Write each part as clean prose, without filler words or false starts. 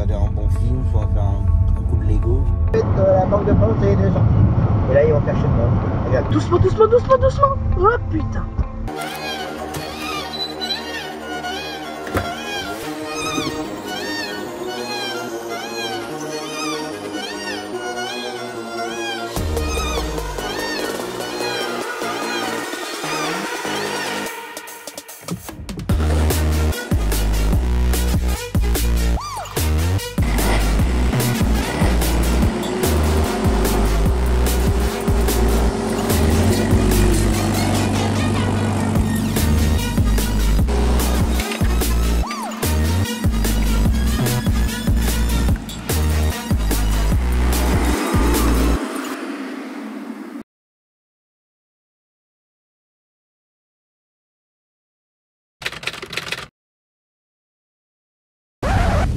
regarder un bon film, soit faire un coup de Lego. La banque de points, c'est 2 centimes. Et là, ils vont faire chez moi. Regarde. Doucement, doucement, doucement, doucement. Oh putain.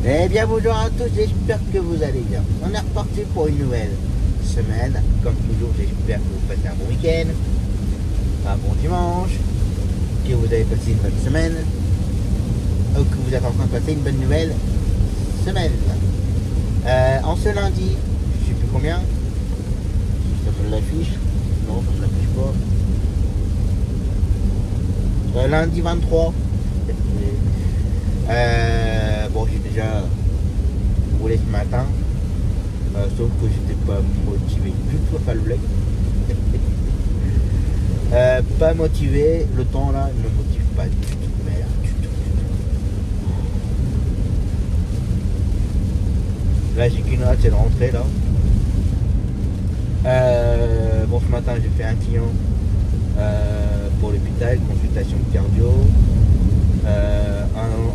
Eh bien bonjour à tous, j'espère que vous allez bien. On est reparti pour une nouvelle semaine. Comme toujours, j'espère que vous passez un bon week-end, un bon dimanche, que vous avez passé une bonne semaine, ou que vous êtes en train de passer une bonne nouvelle semaine. En ce lundi, je sais plus combien, ça me l'affiche, non ça me l'affiche pas. Lundi 23. Bon, j'ai déjà roulé ce matin, sauf que j'étais pas motivé du tout à faire le vlog. Pas motivé, le temps là ne me motive pas du tout, mais là, du tout. Là, j'ai qu'une hâte, c'est de rentrer là. Bon, ce matin, j'ai fait un client pour l'hôpital, consultation cardio.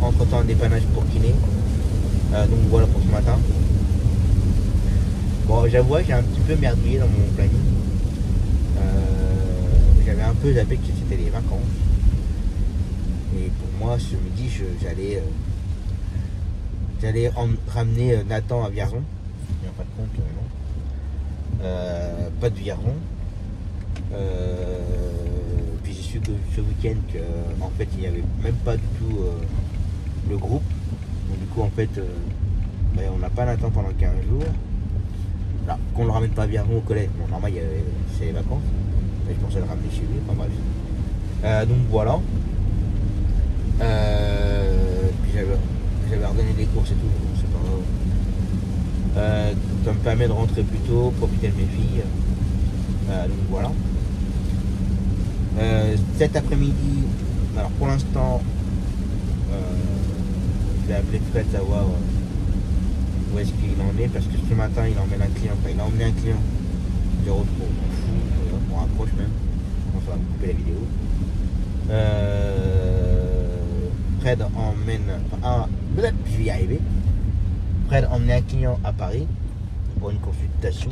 Entre temps un dépannage pour kiné, donc voilà pour ce matin. Bon, j'avoue j'ai un petit peu merdouillé dans mon planning. J'avais un peu zappé que c'était les vacances, et pour moi ce midi j'allais ramener Nathan à Vierzon, mais en fin de compte non, pas de Vierzon. Puis j'ai su que ce week-end en fait il n'y avait même pas du tout le groupe, donc du coup en fait on n'a pas Nathan pendant 15 jours. Alors qu'on le ramène pas à Vierzon au collège, bon normal c'est les vacances, mais je pensais le ramener chez lui, enfin bref. Donc voilà. Puis j'avais ordonné des courses et tout, donc c'est pas grave. Ça me permet de rentrer plus tôt, profiter de mes filles. Donc voilà. Cet après-midi, alors pour l'instant, je vais appeler Fred savoir où est-ce qu'il en est, parce que ce matin il emmène un client, enfin il a emmené un client de retour, on fout, on rapproche même, on va couper la vidéo. Fred emmène, je vais y arriver. Fred emmène un client à Paris pour une consultation.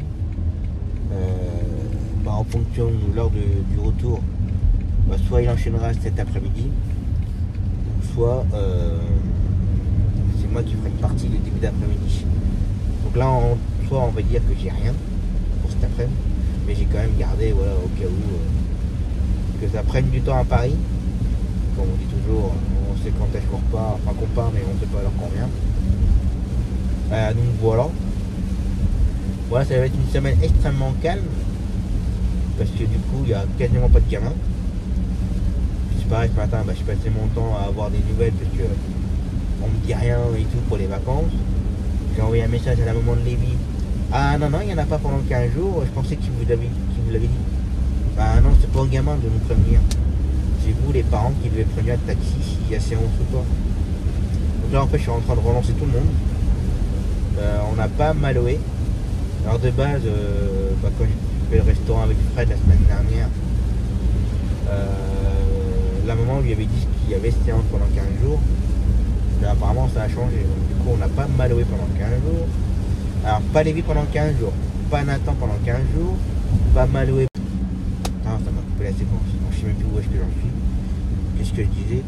En fonction lors du retour, soit il enchaînera cet après-midi, ou soit c'est moi qui ferai une partie du début d'après-midi. Donc là, soit on va dire que j'ai rien pour cet après-midi, mais j'ai quand même gardé, voilà, au cas où que ça prenne du temps à Paris. Comme on dit toujours, on sait quand est-ce qu'on repart, enfin qu'on part, mais on ne sait pas à l'heure qu'on vient. Donc voilà. Voilà, ça va être une semaine extrêmement calme, parce que du coup il n'y a quasiment pas de gamins. C'est pareil, ce matin je passais mon temps à avoir des nouvelles parce que on me dit rien et tout pour les vacances. J'ai envoyé un message à la maman de Lévi. Ah non, il n'y en a pas pendant 15 jours, je pensais qu'il vous l'avait dit. Bah non, c'est pas aux gamins de nous prévenir. C'est vous les parents qui devez prévenir le taxi s'il y a séance ou pas. Donc là en fait je suis en train de relancer tout le monde. On n'a pas Maloé. Alors de base, quand j'ai fait le restaurant avec Fred la semaine dernière, la maman lui avait dit qu'il y avait séance pendant 15 jours. Mais apparemment ça a changé. Donc, du coup on n'a pas Maloé pendant 15 jours. Alors pas Lévi pendant 15 jours, pas Nathan pendant 15 jours, pas Maloé. Ah, ça m'a coupé la séquence, je sais même plus où est-ce que j'en suis. Qu'est-ce que je disais?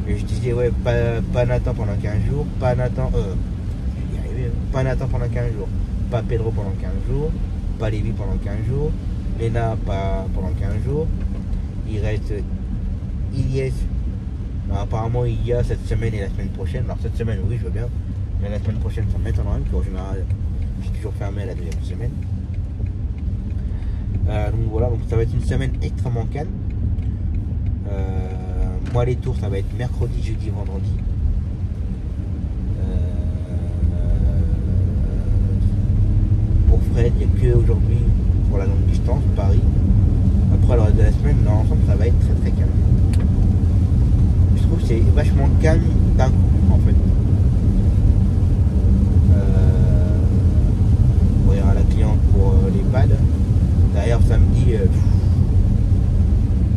Et je disais ouais, pas Nathan pendant 15 jours, pas Nathan, pas Nathan pendant 15 jours, pas Pedro pendant 15 jours, pas Lévi pendant 15 jours, Léna pas pendant 15 jours. Il reste Ilyes. Alors, apparemment il y a cette semaine et la semaine prochaine. Alors cette semaine oui je veux bien, Mais la semaine prochaine, ça m'étonnerait, puis en général, je suis toujours fermé la deuxième semaine. Donc voilà, donc ça va être une semaine extrêmement calme. Moi, les tours, ça va être mercredi, jeudi, vendredi. Pour Fred, il n'y a que aujourd'hui pour la longue distance, Paris. Après, le reste de la semaine, dans l'ensemble, ça va être très très calme. Je trouve que c'est vachement calme d'un coup, en fait. Il y aura la cliente pour l'EHPAD. D'ailleurs, samedi,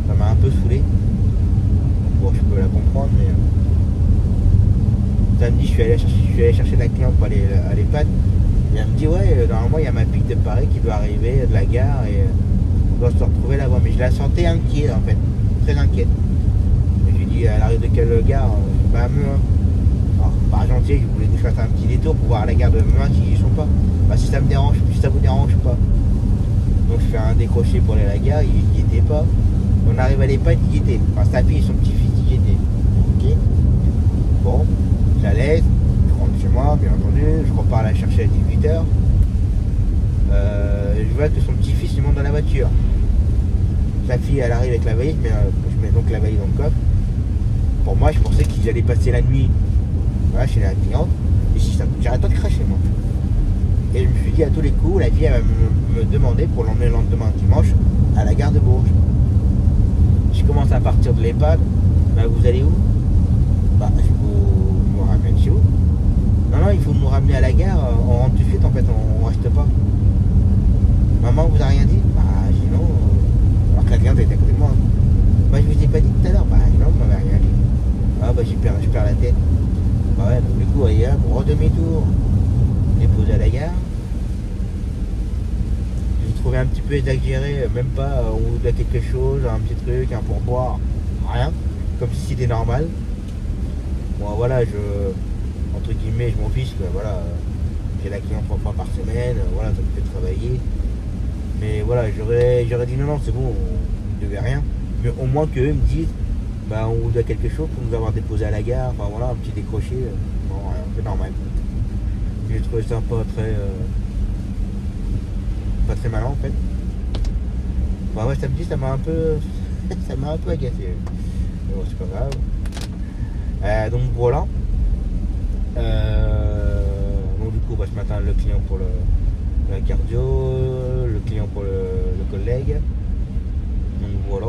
ça m'a un peu saoulé. Bon, je peux la comprendre, mais samedi, je suis allé chercher la cliente pour aller à l'EHPAD. Et elle me dit, ouais, normalement, il y a ma pique de Paris qui doit arriver de la gare et on doit se retrouver là-bas. Mais je la sentais inquiète, en fait, très inquiète. Et je lui dis, elle arrive de quelle gare? Bah, Meuin. Alors, par gentil, je voulais que je fasse un petit détour pour voir la gare de Meuin s'ils y sont pas. Bah, si ça me dérange, si ça vous dérange pas. Donc, je fais un décroché pour aller à la gare, il n'y était pas. On arrive à l'EHPAD, il y était. Enfin, sa fille et son petit-fils y étaient. Ok. Bon, je la laisse. Chez moi, bien entendu, je repars la chercher à 18h. Je vois que son petit-fils il monte dans la voiture. Sa fille elle arrive avec la valise, mais je mets donc la valise dans le coffre. Pour moi, je pensais qu'ils allaient passer la nuit voilà, chez la cliente. Et si ça j'arrête pas de cracher moi. Et je me suis dit à tous les coups, la fille elle va me demander pour l'emmener le lendemain dimanche à la gare de Bourges. Je commence à partir de l'EHPAD. Bah vous allez où? Bah je vous ramène chez vous. Non, il faut nous ramener à la gare, on rentre tout de suite, en fait, on reste pas. Maman vous a rien dit? Bah, j'ai non. Alors que la cliente était à côté de moi. Bah, je vous ai pas dit tout à l'heure? Bah, non, vous m'avez rien dit. Ah, bah, je perds la tête. Bah, ouais, donc du coup, regarde, gros demi-tour, déposé à la gare. J'ai trouvé un petit peu exagéré, même pas, on vous doit quelque chose, un petit truc, un pourboire, rien. Comme si c'était normal. Bon, voilà, entre guillemets, je m'en fiche, voilà, j'ai la cliente 3 fois par semaine, voilà, ça me fait travailler. Mais voilà, j'aurais dit non, c'est bon, on ne devait rien. Mais au moins qu'eux me disent, bah on vous doit quelque chose pour nous avoir déposé à la gare, enfin voilà, un petit décroché, non, rien, c'est normal. J'ai trouvé ça pas très malin en fait. Enfin ouais, samedi ça m'a un peu agacé. Mais bon, c'est pas grave. Donc voilà. Donc du coup bah, ce matin le client pour la cardio, le client pour le collègue. Donc voilà.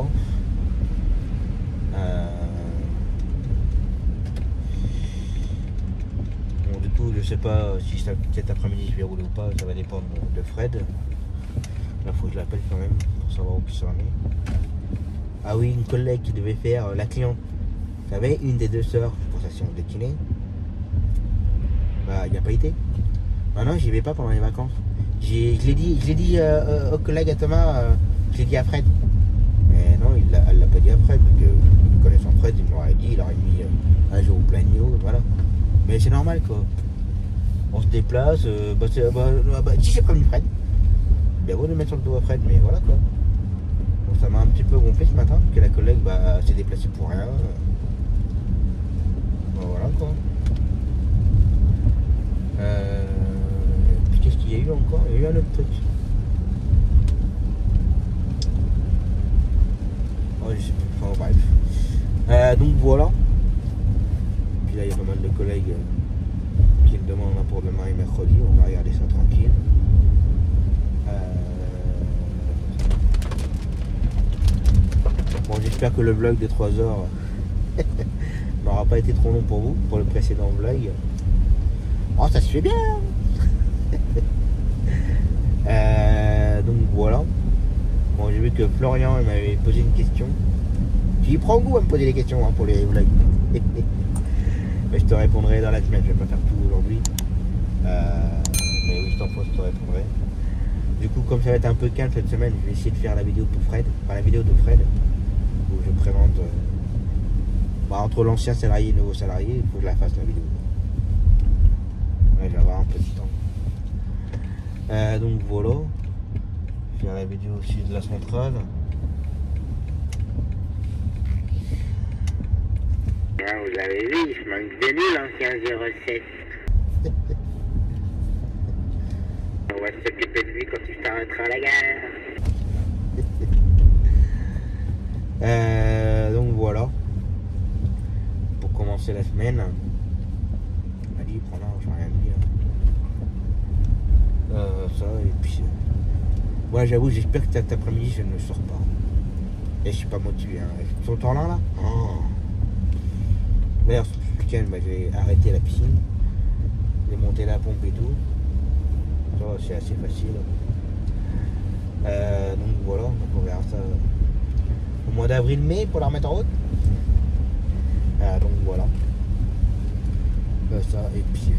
Bon, du coup je sais pas si cet après-midi je vais rouler ou pas, ça va dépendre de Fred. Là faut que je l'appelle quand même pour savoir où ça en est. Ah oui, une collègue qui devait faire la cliente. Vous savez, une des deux sœurs pour sa séance de kiné. Bah, il n'y a pas été. Maintenant, j'y vais pas pendant les vacances. Je l'ai dit au collègue à Thomas, je l'ai dit à Fred. Mais non, elle l'a pas dit à Fred, parce que connaissant Fred, il m'aurait dit, il aurait mis un jour au planning, voilà. Mais c'est normal, quoi. On se déplace, si j'ai prévenu Fred, bien beau de mettre sur le dos à Fred, mais voilà, quoi. Donc, ça m'a un petit peu gonflé ce matin, que la collègue s'est déplacée pour rien. Voilà, quoi. Puis qu'est-ce qu'il y a eu encore? Il y a eu un autre truc. Oh, je sais plus. Enfin bref. Donc voilà. Puis là il y a pas mal de collègues qui me demandent pour demain et mercredi. On va regarder ça tranquille. Bon, j'espère que le vlog de 3 heures n'aura pas été trop long pour vous, pour le précédent vlog. Oh, ça se fait bien. Donc voilà. Bon, j'ai vu que Florian il m'avait posé une question. J'y prends goût à me poser des questions pour les vlogs. Mais je te répondrai dans la semaine. Je vais pas faire tout aujourd'hui. Mais oui, je te répondrai. Du coup, comme ça va être un peu calme cette semaine, je vais essayer de faire la vidéo pour Fred. Enfin, la vidéo de Fred. Où je présente entre l'ancien salarié et le nouveau salarié. Il faut que je la fasse la vidéo. Ouais, je vais avoir un peu de temps. Donc voilà. Je vais faire la vidéo aussi de la centrale. Vous avez vu, il se manque de nul l'ancien 07. On va s'occuper de lui quand tu t'arrêteras à la gare. Donc voilà. Pour commencer la semaine. Allez, prends là, j'ai rien dit. Ça, et puis. Ouais, j'avoue, j'espère que cet après-midi, je ne sors pas. Et je suis pas motivé. Hein. Sur le temps là. Oh. D'ailleurs, ce week-end, j'ai arrêté la piscine. J'ai monté la pompe et tout. Ça, c'est assez facile. Donc voilà, donc on verra ça au mois d'avril-mai pour la remettre en route. Donc voilà. Ça, et puis.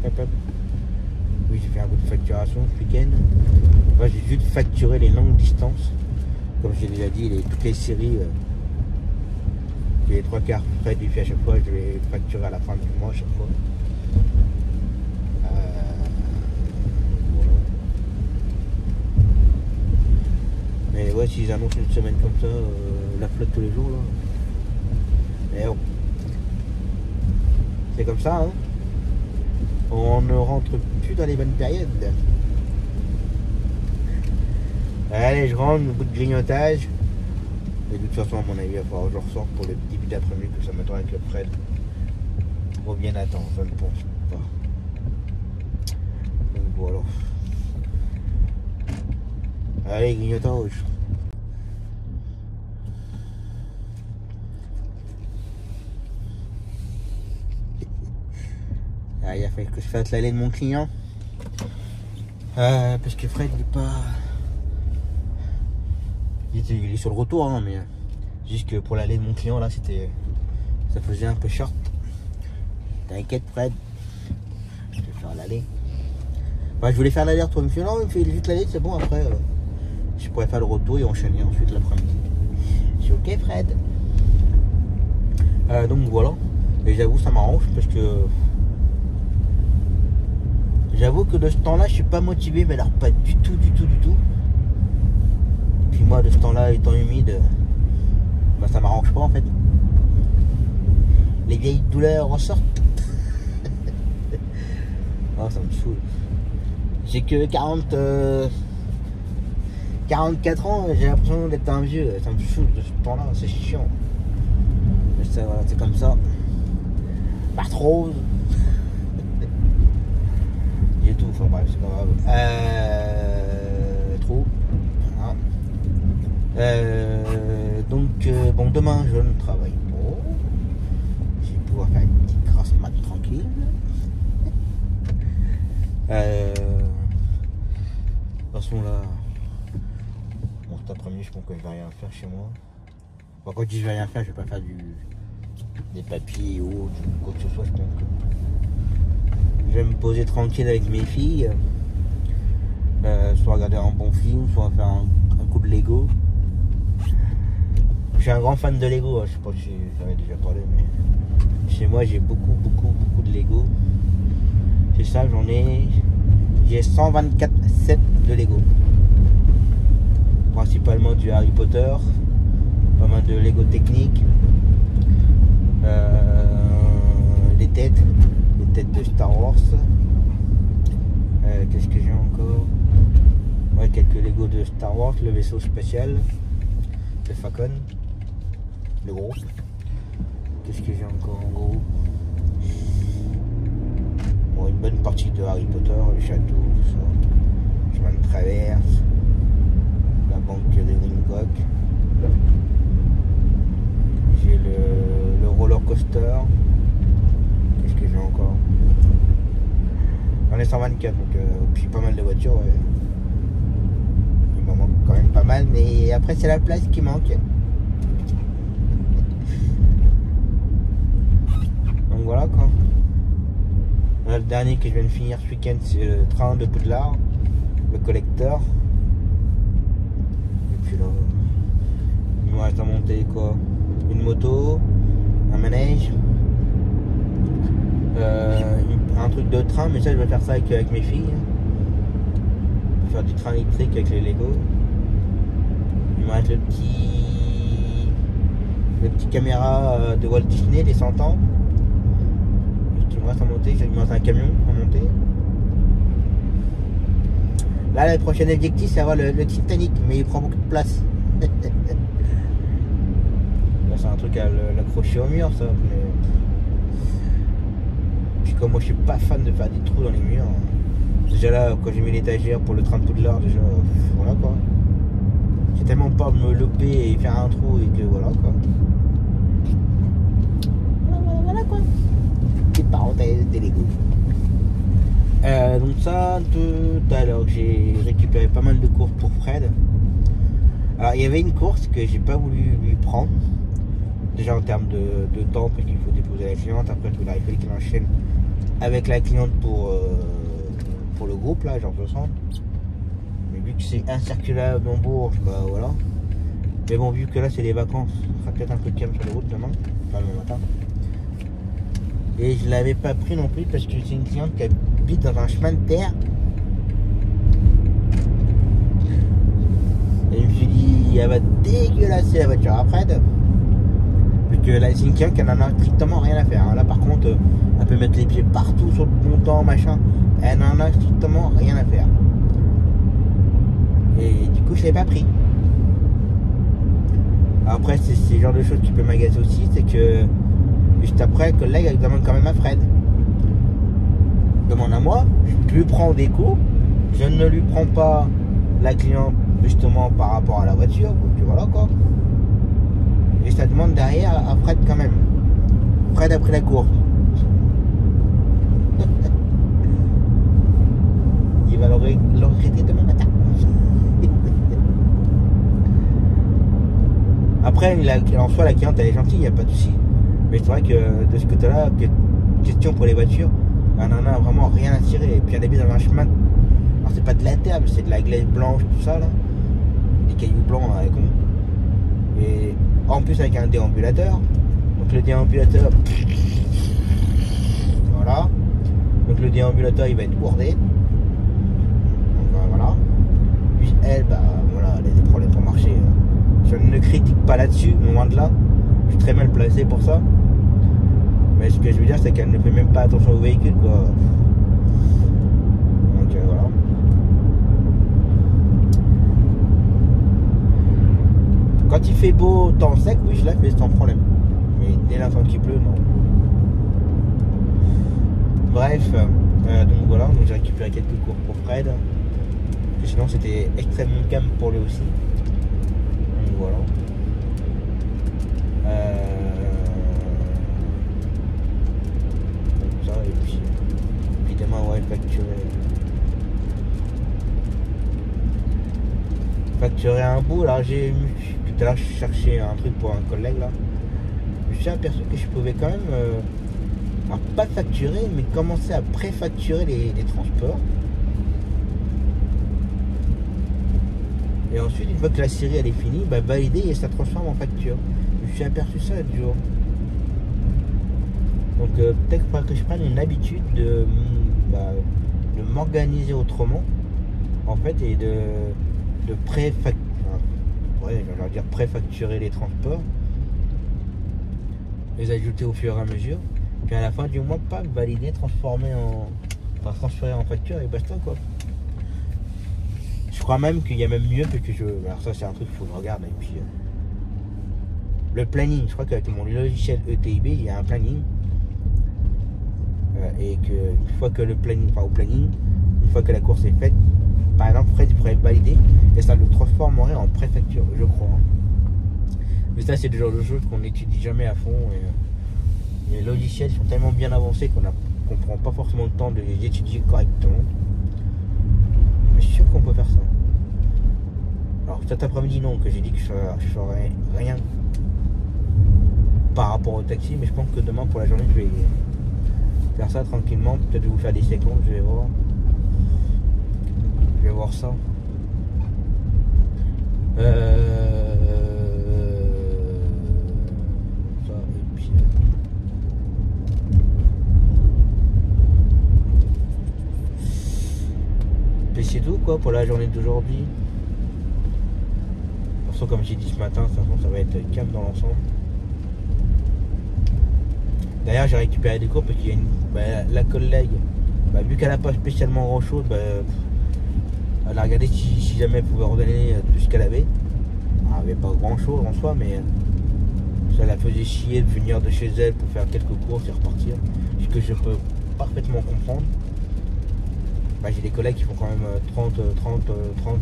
Hop, hop. Oui, j'ai fait un peu de facturation ce week-end. Moi, j'ai juste facturé les longues distances. Comme j'ai déjà dit, toutes les séries. Les 3 quarts frais du fait à chaque fois, je les facturer à la fin du mois à chaque fois. Voilà. Mais ouais, s'ils annoncent une semaine comme ça, la flotte tous les jours là. Mais bon. C'est comme ça, hein. On ne rentre plus dans les bonnes périodes. Allez, je rentre au bout de grignotage. Et de toute façon, à mon avis, il va falloir que je ressorte pour le début d'après-midi, que ça m'attend avec le Fred. Revienne à temps, je ne pense pas. Donc voilà. Allez, grignotage. Ah, il a fallu que je fasse l'aller de mon client. Parce que Fred, il est pas... Il est sur le retour, hein, mais juste que pour l'aller de mon client, là, ça faisait un peu short. T'inquiète, Fred. Je vais faire l'aller. Enfin, je voulais faire l'aller-retour. Il me fait non, il me fait juste l'aller, c'est bon. Après, je pourrais faire le retour et enchaîner ensuite l'après-midi. Je suis ok, Fred. Donc voilà. Et j'avoue, ça m'arrange parce que j'avoue que de ce temps-là, je suis pas motivé, mais alors pas du tout. Puis moi, de ce temps-là, étant humide, bah, ça m'arrange pas en fait. Les vieilles douleurs ressortent. Oh, ça me saoule. J'ai que 44 ans, j'ai l'impression d'être un vieux. Ça me saoule de ce temps-là, c'est chiant. Mais ça, voilà, c'est comme ça. Pas trop. J'ai tout, enfin bref, c'est pas grave. Trop. Voilà. Donc, bon, demain je ne travaille pas. Je vais pouvoir faire une petite grasse mat tranquille. De toute façon, là, bon, cet après-midi, je pense que je vais rien faire chez moi. Enfin, quand je dis je vais rien faire, je vais pas faire des papiers ou quoi que ce soit. Je pense que je vais me poser tranquille avec mes filles. Soit regarder un bon film, soit faire un coup de Lego. Je suis un grand fan de Lego, je sais pas si j'en ai déjà parlé, mais chez moi j'ai beaucoup de Lego. C'est ça, j'ai 124 sets de Lego. Principalement du Harry Potter, pas mal de Lego technique, les têtes de Star Wars. Qu'est-ce que j'ai encore? Ouais, quelques Lego de Star Wars, le vaisseau spécial, le Falcon, le gros. Qu'est-ce que j'ai encore en gros? Bon, une bonne partie de Harry Potter, le château, tout ça. Chemin de traverse, la banque des Gringotts. J'ai le roller coaster. Qu'est-ce que j'ai encore? J'en ai 124, donc puis pas mal de voitures. Ouais. Il m'en manque quand même pas mal, mais après c'est la place qui manque. Donc voilà quoi. Là, le dernier que je viens de finir ce week-end, c'est le train de Poudlard, le collecteur. Et puis là, il me reste à monter quoi? Une moto, un manège, un truc de train, mais ça je vais faire ça avec mes filles. Faire du train électrique avec les Lego. Il me reste le petit caméra de Walt Disney des 100 ans. Il me reste à monter, il me reste un camion à monter. Là, le prochain objectif, c'est avoir le Titanic, mais il prend beaucoup de place. Là, c'est un truc à l'accrocher au mur, ça. Mais... Puis comme moi, je suis pas fan de faire des trous dans les murs. Déjà là, quand j'ai mis l'étagère pour le train de Poudlard, déjà, voilà quoi. J'ai tellement peur de me loper et faire un trou et que voilà quoi. Voilà quoi. Petite parenthèse des Lego. Donc ça, tout à l'heure, j'ai récupéré pas mal de courses pour Fred. Alors il y avait une course que j'ai pas voulu lui prendre. Déjà en termes de temps, parce qu'il faut déposer la cliente. Après, il fallait qu'il enchaîne avec la cliente pour le groupe là, genre 60. Mais vu que c'est incirculable dans Bourges, bah voilà. Mais bon, vu que là c'est les vacances, ça sera peut-être un peu calme sur les routes demain, enfin le matin. Et je l'avais pas pris non plus parce que c'est une cliente qui habite dans un chemin de terre. Et je me suis dit, elle va dégueulasser la voiture après. Vu que là c'est une cliente qui n'en a strictement rien à faire. Là par contre, elle peut mettre les pieds partout sur le montant, machin. Elle n'en a strictement rien à faire. Et du coup je l'ai pas pris. Après c'est le genre de choses qui peut m'agacer aussi, c'est que juste après, le collègue elle demande quand même à Fred. Demande à moi, je lui prends des coups, je ne lui prends pas la cliente justement par rapport à la voiture, donc voilà quoi. Et ça demande derrière à Fred quand même. Fred a pris la course. Il va le regretter demain matin. Après, en soi, la cliente elle est gentille, il n'y a pas de souci. Mais c'est vrai que de ce côté-là, question pour les voitures, on n'en a vraiment rien à tirer. Et puis elle habite dans un chemin. Alors c'est pas de la terre, c'est de la glaise blanche, tout ça là. Des cailloux blancs là, con. Et en plus avec un déambulateur. Donc le déambulateur. Voilà. Donc le déambulateur il va être bourdé. Donc voilà. Puis elle, bah voilà, elle a des problèmes pour marcher. Je ne critique pas là-dessus, loin de là. Je suis très mal placé pour ça. Mais ce que je veux dire, c'est qu'elle ne fait même pas attention au véhicule, quoi. Donc voilà. Quand il fait beau, temps sec, oui, je la fais sans problème. Mais dès l'instant qu'il pleut, non. Bref, donc voilà, donc j'ai récupéré quelques cours pour Fred. Et sinon, c'était extrêmement calme pour lui aussi. Donc voilà. Ça, et puis évidemment, ouais, facturer un bout. Alors j'ai tout à l'heure je cherchais un truc pour un collègue là. Je me suis aperçu que je pouvais quand même alors, pas facturer, mais commencer à préfacturer les transports. Et ensuite, une fois que la série elle est finie, bah, valider et ça transforme en facture. Je me suis aperçu ça l'autre jour. Donc peut-être que je prenne une habitude de m'organiser autrement, en fait, et de préfacturer les transports, les ajouter au fur et à mesure, puis à la fin du mois, pas valider, transférer en facture et basta quoi. Je crois même qu'il y a même mieux que je... Alors ça c'est un truc qu'il faut que je regarde. Et puis le planning, je crois qu'avec mon logiciel ETIB, il y a un planning. Et qu'une fois que le planning, une fois que la course est faite, par exemple Fred il pourrait le valider et ça le transformerait en préfacture, je crois. Mais ça c'est le genre de choses qu'on n'étudie jamais à fond. Et les logiciels sont tellement bien avancés qu'on prend pas forcément le temps de les étudier correctement. Mais je suis sûr qu'on peut faire ça. Alors cet après-midi non, que j'ai dit que je ferais rien par rapport au taxi, mais je pense que demain pour la journée je vais faire ça tranquillement, peut-être vous faire des séquences, je vais voir. Je vais voir ça. Ça et puis puis c'est tout quoi pour la journée d'aujourd'hui. De toute façon comme j'ai dit ce matin, de toute façon ça va être calme dans l'ensemble. D'ailleurs, j'ai récupéré des cours parce qu'il y a la collègue, vu qu'elle n'a pas spécialement grand chose, elle a regardé si jamais elle pouvait redonner tout ce qu'elle avait. Elle n'avait pas grand chose en soi, mais ça la faisait chier de venir de chez elle pour faire quelques courses et repartir. Ce que je peux parfaitement comprendre. J'ai des collègues qui font quand même 30,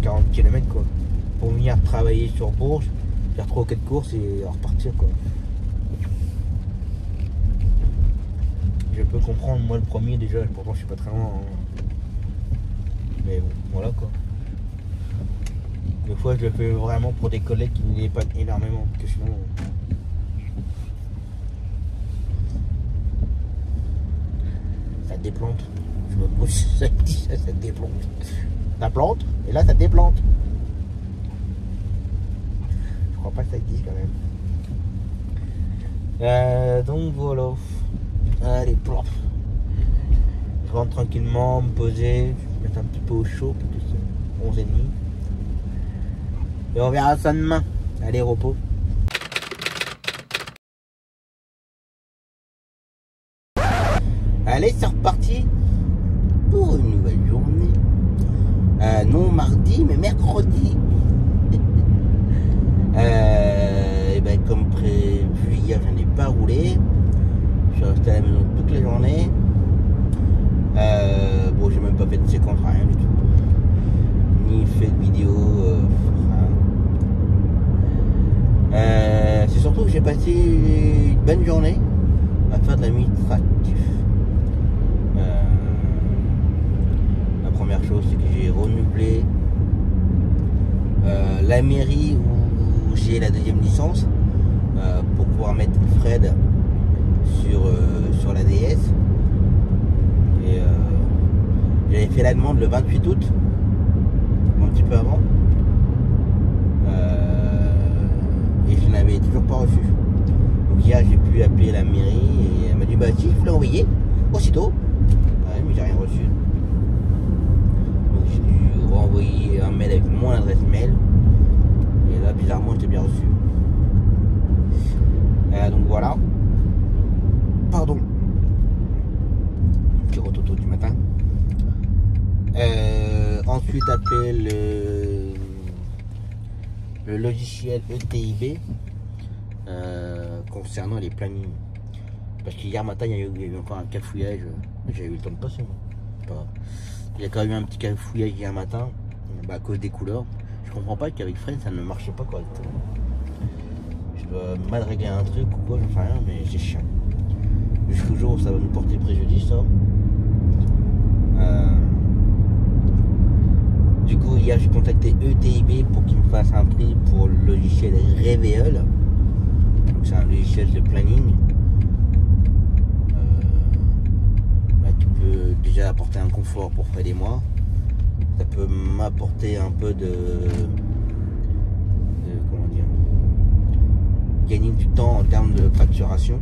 40 km quoi. Pour venir travailler sur Bourges, faire 3 ou 4 courses et repartir quoi. Je peux comprendre, moi le premier déjà, pourtant je suis pas très loin. Hein. Mais bon, voilà quoi. Des fois je le fais vraiment pour des collègues qui n'y pas énormément, parce que sinon. Ça déplante. Je me pose ça déplante. Ça plante, et là ça déplante. Je crois pas que ça existe quand même. Donc voilà. Allez, plop. Je rentre tranquillement, me poser, je vais mettre un petit peu au chaud parce que c'est 11h30. Et on verra ça demain. Allez, repos. Allez, c'est reparti pour une nouvelle journée. Non mardi, mais mercredi. Et comme prévu hier, je n'ai pas roulé. Je suis resté à la maison toute la journée. Bon, j'ai même pas fait de séquence, rien du tout. Ni fait de vidéo. C'est surtout que j'ai passé une bonne journée à faire de l'administratif. La première chose, c'est que j'ai renouvelé la mairie où j'ai la deuxième licence pour pouvoir mettre Fred sur la DS. Et j'avais fait la demande le 28 août, un petit peu avant, et je n'avais toujours pas reçu. Donc hier j'ai pu appeler la mairie et elle m'a dit si je l'ai envoyé aussitôt. Ouais, mais j'ai rien reçu. Donc j'ai dû renvoyer un mail avec mon adresse mail. Et là bizarrement j'étais bien reçu. Donc voilà. Pardon. Petit rototo du matin. Ensuite appelle le logiciel ETIB concernant les plannings. Parce qu'hier matin il y a eu encore un cafouillage. J'avais eu le temps de passer. Il y a quand même eu un petit cafouillage hier matin à cause des couleurs. Je comprends pas qu'avec Fred ça ne marchait pas correctement. Je dois mal régler un truc ou quoi, j'en sais rien, mais c'est chiant. Jusqu'au jour où ça va nous porter préjudice, ça. Du coup, hier j'ai contacté ETIB pour qu'ils me fassent un prix pour le logiciel Reveal. Donc c'est un logiciel de planning qui peut déjà apporter un confort pour Fred et moi. Ça peut m'apporter un peu de comment dire, gagner du temps en termes de facturation.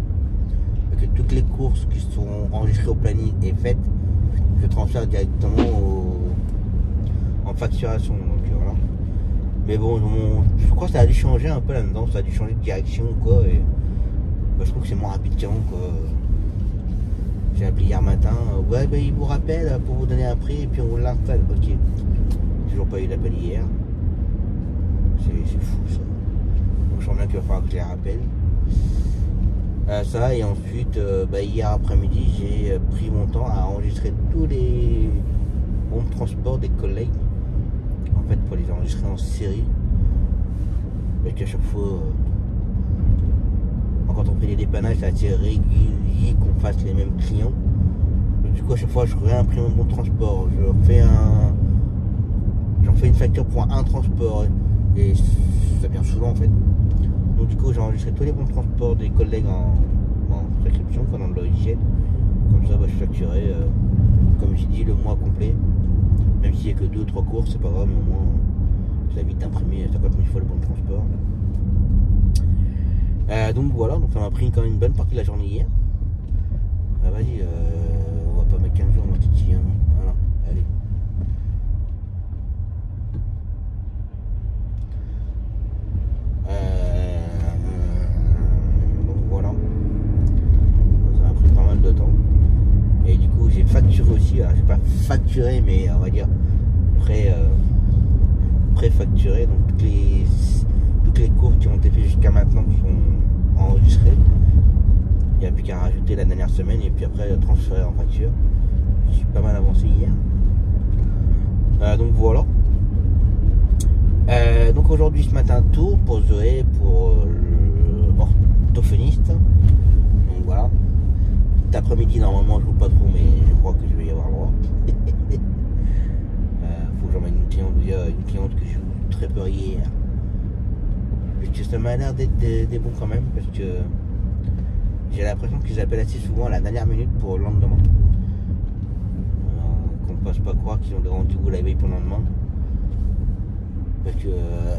Que toutes les courses qui sont enregistrées au planning et faites, je transfère directement en facturation. Donc voilà. Mais bon, je crois que ça a dû changer un peu là-dedans, ça a dû changer de direction ou quoi. Et je trouve que c'est moins rapide qu'avant quoi. J'ai appelé hier matin, ouais il vous rappelle pour vous donner un prix et puis on vous l'installe. Ok. Toujours pas eu d'appel hier. C'est fou ça. Donc je sens bien qu'il va falloir que je les rappelle. Ça et ensuite hier après-midi j'ai pris mon temps à enregistrer tous les bons de transport des collègues en fait pour les enregistrer en série parce qu'à chaque fois quand on fait les dépannages c'est assez régulier qu'on fasse les mêmes clients. Donc, du coup à chaque fois je réimprime mon bon de transport, j'en fais une facture pour un transport et ça vient souvent en fait. Donc du coup j'ai enregistré tous les bons transports des collègues en prescription dans le logiciel. Comme ça je facturerai comme j'ai dit le mois complet. Même s'il n'y a que 2 ou 3 courses, c'est pas grave, mais au moins ça évite d'imprimer 50 000 fois le bon de transport. Donc voilà, donc ça m'a pris quand même une bonne partie de la journée hier. Vas-y, on va pas mettre 15 jours mon titi, hein. Voilà, allez. Donc voilà, ça m'a facturé, mais on va dire préfacturé. Donc toutes les courses qui ont été faites jusqu'à maintenant sont enregistrées. Il n'y a plus qu'à rajouter la dernière semaine et puis après transférer en facture. Je suis pas mal avancé hier. Donc voilà. Donc aujourd'hui ce matin tour pour Zoé, pour l'orthophoniste. Donc voilà. Cet après-midi normalement je ne joue pas trop, mais je crois que je vais y avoir le droit. Faut que j'emmène une cliente que je joue très peu hier. Parce que ça m'a l'air d'être des bons quand même, parce que j'ai l'impression qu'ils appellent assez souvent à la dernière minute pour le lendemain. Qu'on ne fasse pas croire qu'ils ont des rendez-vous la veille pour le lendemain. Parce que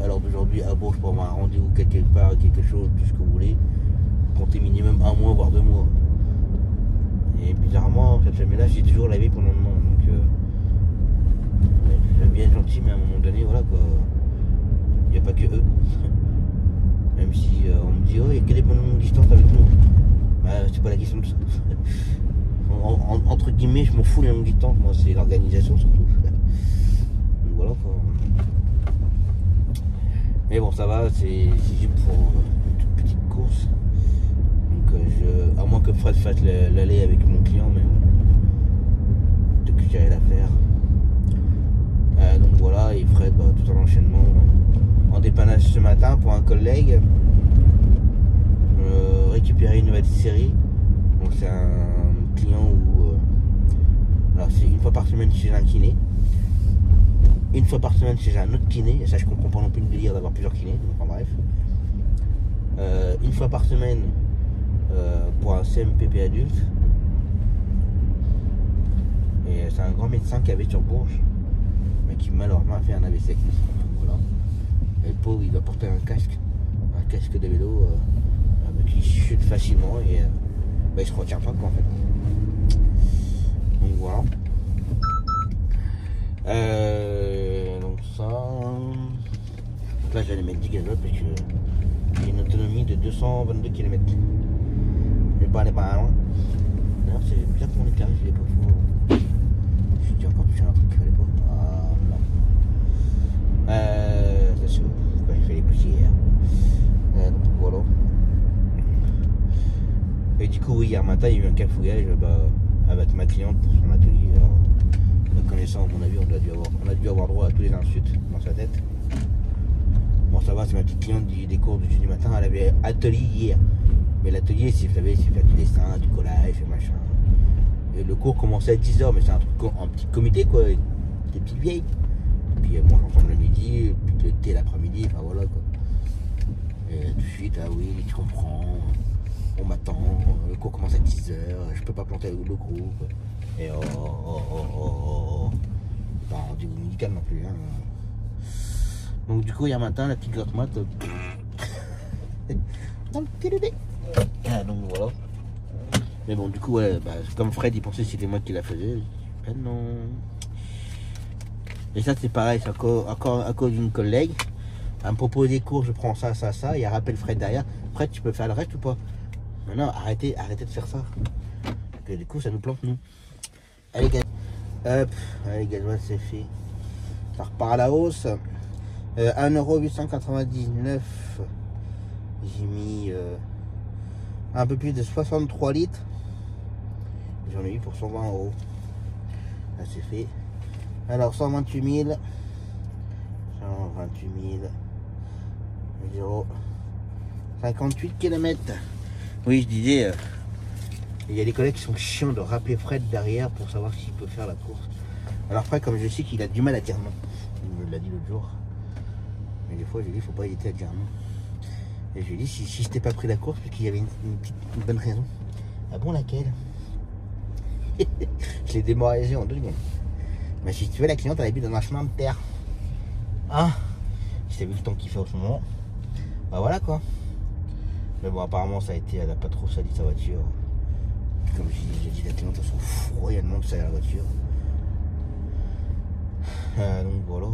à l'heure d'aujourd'hui, à Bourges, pour avoir un rendez-vous quelque part, quelque chose, tout ce que vous voulez, comptez minimum 1 mois, voire 2 mois. Et bizarrement, cette semaine-là, j'ai toujours la veille pour le lendemain. Donc, j'aime bien être gentil, mais à un moment donné, voilà quoi. Il n'y a pas que eux. Même si on me dit, oh, il y a que des bonnes longues distances avec nous. Bah, c'est pas la question de ça. Entre guillemets, je m'en fous les longues distances, moi, c'est l'organisation surtout. Donc voilà quoi. Mais bon, ça va, c'est juste pour une toute petite course. Donc, à moins que Fred fasse l'aller avec mon client, mais de que j'allais la faire. Donc voilà, et Fred, tout un enchaînement en dépannage ce matin pour un collègue. Récupérer une nouvelle série. Donc c'est un client où alors c'est une fois par semaine chez un kiné, une fois par semaine chez un autre kiné, et ça je comprends pas non plus le délire d'avoir plusieurs kinés, donc enfin bref. Une fois par semaine pour un CMPP adulte. Et c'est un grand médecin qui avait sur Bourges, mais qui malheureusement a fait un AVC. Voilà. Et le pauvre il doit porter un casque de vélo qui chute facilement et il se retient pas quoi en fait. Donc voilà. Donc ça. Donc là j'allais mettre 10 gazoles parce que j'ai une autonomie de 222 km. Je vais pas aller pas loin. D'ailleurs c'est bizarre que mon éclairage il est pas fort. Je dis encore touché un truc qu'il fallait pas. C'est sûr. Quand j'ai fait les poussières. Donc voilà. Et du coup, oui, hier matin, il y a eu un cafouillage avec ma cliente pour son atelier. Alors, me connaissant, à mon avis, on a dû avoir droit à tous les insultes dans sa tête. Bon, ça va, c'est ma petite cliente des cours du jeudi matin. Elle avait atelier hier. Mais l'atelier, vous savez, c'est faire du dessin, du collage, et machin. Et le cours commençait à 10h, mais c'est un petit comité, quoi. Des petites vieilles. Et puis, moi, j'ensemble le midi, puis le thé l'après-midi, enfin voilà, quoi. Et tout de suite, ah oui, tu comprends. On m'attend, le cours commence à 10h, je peux pas planter le groupe. Et pas un rendez-vous médical non plus. Hein. Donc du coup hier matin la petite grosse mat. Donc voilà. Mais bon du coup ouais, comme Fred il pensait que c'était moi qui la faisais. Ben non. Et ça c'est pareil, c'est encore à cause d'une collègue. Elle me propose des cours, je prends ça, et elle rappelle Fred derrière. Fred tu peux faire le reste ou pas? Non, arrêtez de faire ça. Parce que du coup, ça nous plante, nous. Allez, gars. Hop, allez, gasoil, c'est fait. Ça repart à la hausse. 1,899 €. J'ai mis un peu plus de 63 litres. J'en ai eu pour 120 €. Là, c'est fait. Alors, 128 000. 128 000. 58 km. Oui, je disais, il y a des collègues qui sont chiants de rappeler Fred derrière pour savoir s'il peut faire la course. Alors Fred, comme je sais qu'il a du mal à dire non, il me l'a dit l'autre jour. Mais des fois, je lui dis, il ne faut pas hésiter à dire non. Et je lui ai dit, si je t'ai pas pris la course, parce qu'il y avait une bonne raison. Ah bon, laquelle? Je l'ai démoralisé en 2 secondes. Mais si tu veux, la cliente, elle habite dans un chemin de terre. Ah, si t'as vu le temps qu'il fait en ce moment, bah voilà quoi. Mais bon, apparemment, ça a été, elle n'a pas trop sali sa voiture. Comme j'ai dit, la cliente, elle s'en fout royalement de salir la voiture. Donc voilà.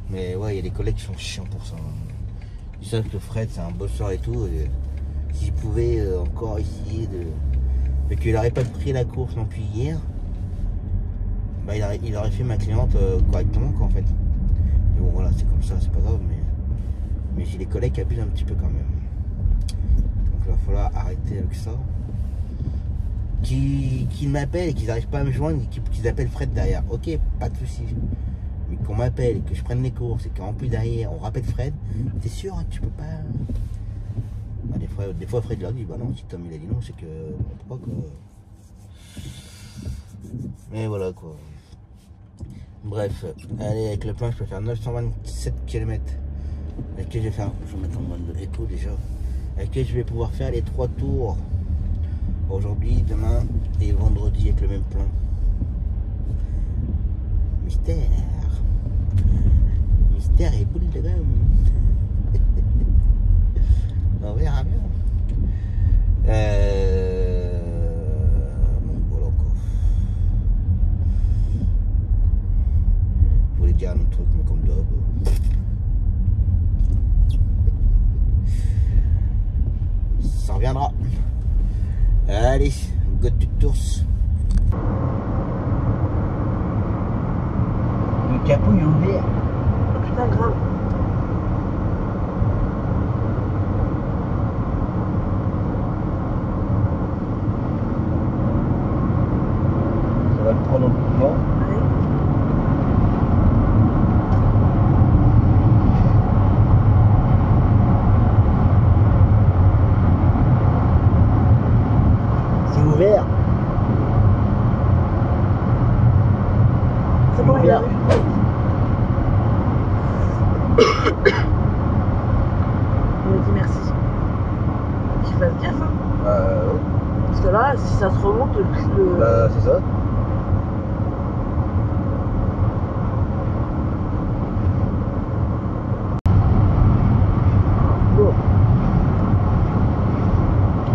Mais ouais, il y a des collègues qui sont chiants pour ça. Ils savent que Fred, c'est un bosseur et tout. Et s'il pouvait encore essayer et qu'il n'aurait pas pris la course non plus hier, bah, il aurait fait ma cliente correctement quoi en fait. Mais bon voilà, c'est comme ça, c'est pas grave, mais j'ai des collègues qui abusent un petit peu quand même. Donc il va falloir arrêter avec ça. Qu'ils m'appellent et qu'ils n'arrivent pas à me joindre et qu'ils appellent Fred derrière. Ok, pas de soucis. Mais qu'on m'appelle et que je prenne les courses et qu'en plus derrière on rappelle Fred, t'es sûr hein, que tu peux pas. Bah, des fois Fred leur dit bah non, si Tom il a dit non, c'est que pourquoi quoi. Mais voilà quoi. Bref, allez, avec le plan je peux faire 927 km. Avec lequel je vais faire, je vais mettre en mode écho déjà. Avec lequel je vais pouvoir faire les 3 tours. Aujourd'hui, demain et vendredi avec le même plan. Mystère. Mystère et boule de gomme. On verra bien. Bon, voilà quoi. Je voulais dire un autre truc, mais comme d'hab. Ça reviendra. Allez, go du tours. Le capot est ouvert. Putain, grave. Ça va le prendre un peu de temps. Ouvert. C'est bon, il a vu. Il m'a dit merci. Qu'il fasse gaffe, hein. Ouais. Parce que là, si ça se remonte, le... C'est ça. Bon.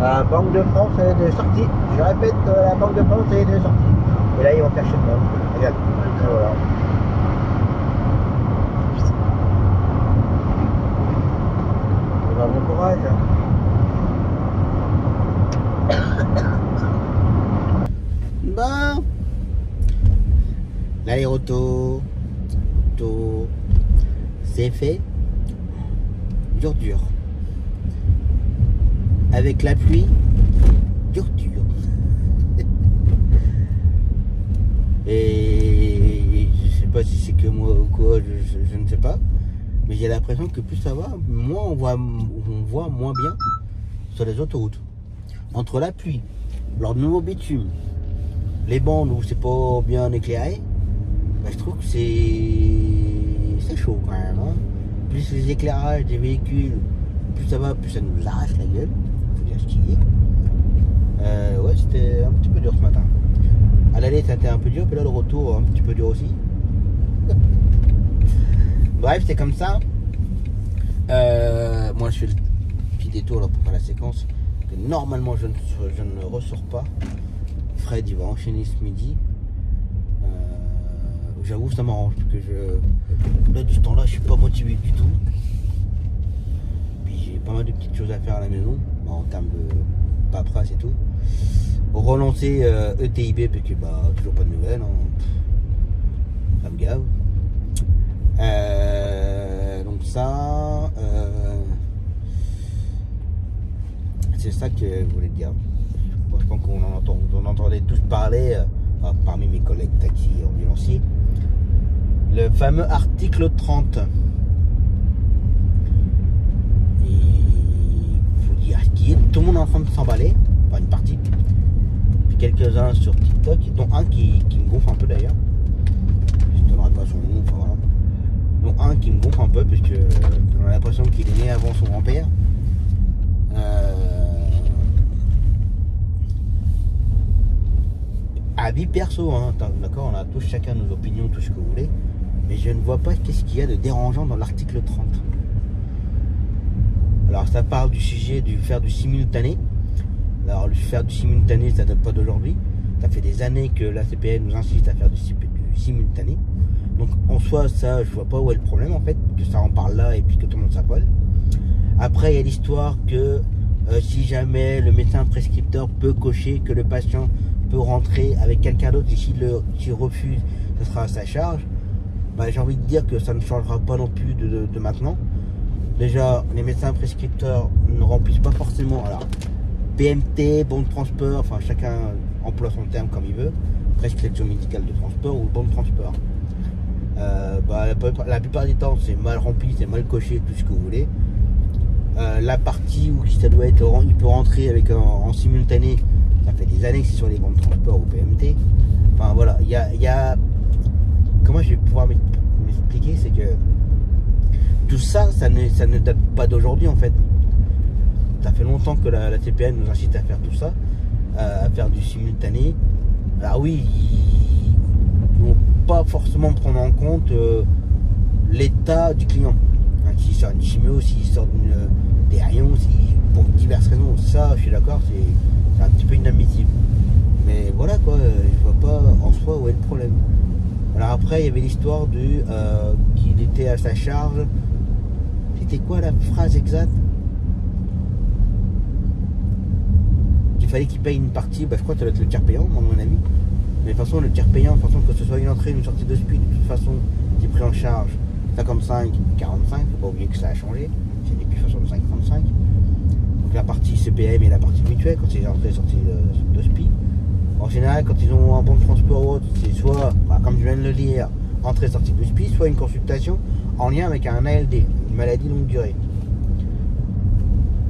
La Banque de France est de sortie. Je répète, la Banque de France est de sortie. Et là, ils vont chercher le monde. Regarde. Et voilà. Bon courage. Bon. L'aéroto. C'est fait. Dur. Avec la pluie, dur. Et je sais pas si c'est que moi ou quoi, je ne sais pas. Mais j'ai l'impression que plus ça va, moins on voit moins bien sur les autoroutes. Entre la pluie, leur nouveau bitume, les bandes où c'est pas bien éclairé, bah, je trouve que c'est chaud quand même. Hein. Plus les éclairages des véhicules, plus ça va, plus ça nous arrache la gueule. Ouais, c'était un petit peu dur ce matin. À l'aller c'était un peu dur, puis là le retour un petit peu dur aussi. Bref, c'est comme ça. Moi je fais le petit détour là pour faire la séquence que normalement je ne ressors pas. Fred il va enchaîner ce midi. J'avoue ça m'arrange parce que là du temps là je suis pas motivé du tout. Puis j'ai pas mal de petites choses à faire à la maison en termes de paperasse et tout. Relancer ETIB parce que bah toujours pas de nouvelles, hein. Ça me gave. Donc ça c'est ça que je voulais te dire. Je pense qu'on entendait tous parler parmi mes collègues taxi et ambulanciers, le fameux article 30. Tout le monde est en train de s'emballer, enfin une partie, puis quelques-uns sur TikTok, dont un qui me gonfle un peu d'ailleurs. Je ne donnerai pas son nom, enfin voilà. Dont un qui me gonfle un peu, parce que on a l'impression qu'il est né avant son grand-père. Avis perso, hein, d'accord, on a tous chacun nos opinions, tout ce que vous voulez, mais je ne vois pas qu'est-ce qu'il y a de dérangeant dans l'article 30. Alors ça parle du sujet du faire du simultané. Alors le faire du simultané, ça date pas d'aujourd'hui. Ça fait des années que la CPN nous insiste à faire du simultané. Donc en soi, ça, je vois pas où est le problème en fait, que ça en parle là et puis que tout le monde s'appelle. Après, il y a l'histoire que si jamais le médecin prescripteur peut cocher que le patient peut rentrer avec quelqu'un d'autre et s'il refuse, ce sera à sa charge. Bah, j'ai envie de dire que ça ne changera pas non plus de maintenant. Déjà, les médecins prescripteurs ne remplissent pas forcément. Alors, PMT, bon de transport, enfin chacun emploie son terme comme il veut, prescription médicale de transport ou bon de transport. La plupart du temps, c'est mal rempli, c'est mal coché, tout ce que vous voulez. La partie où ça doit être, il peut rentrer avec en simultané, ça fait des années que c'est sur les bons de transport ou PMT. Enfin voilà, il y a comment je vais pouvoir m'expliquer, c'est que tout ça, ça ne date pas d'aujourd'hui en fait. Ça fait longtemps que la CPM nous incite à faire tout ça, à faire du simultané. Alors oui, ils ne vont pas forcément prendre en compte l'état du client. Hein, s'il sort une chimio, s'il sort des rayons, pour diverses raisons, ça je suis d'accord, c'est un petit peu inadmissible. Mais voilà quoi, je vois pas en soi où est le problème. Alors après, il y avait l'histoire qu'il était à sa charge. C'était quoi la phrase exacte? Qu'il fallait qu'il paye une partie, je crois que ça doit être le tiers payant, à mon avis. Mais de toute façon, le tiers payant, de toute façon, que ce soit une entrée ou une sortie d'hospice, de toute façon, c'est pris en charge 55, 45, faut pas oublier que ça a changé. C'est depuis 65, 35. Donc la partie CPM et la partie mutuelle, quand c'est entrée et sortie d'hospice. En général, quand ils ont un bon de transport ou autre, c'est soit, comme je viens de le dire, entrée et sortie d'hospice, soit une consultation en lien avec un ALD, une maladie longue durée.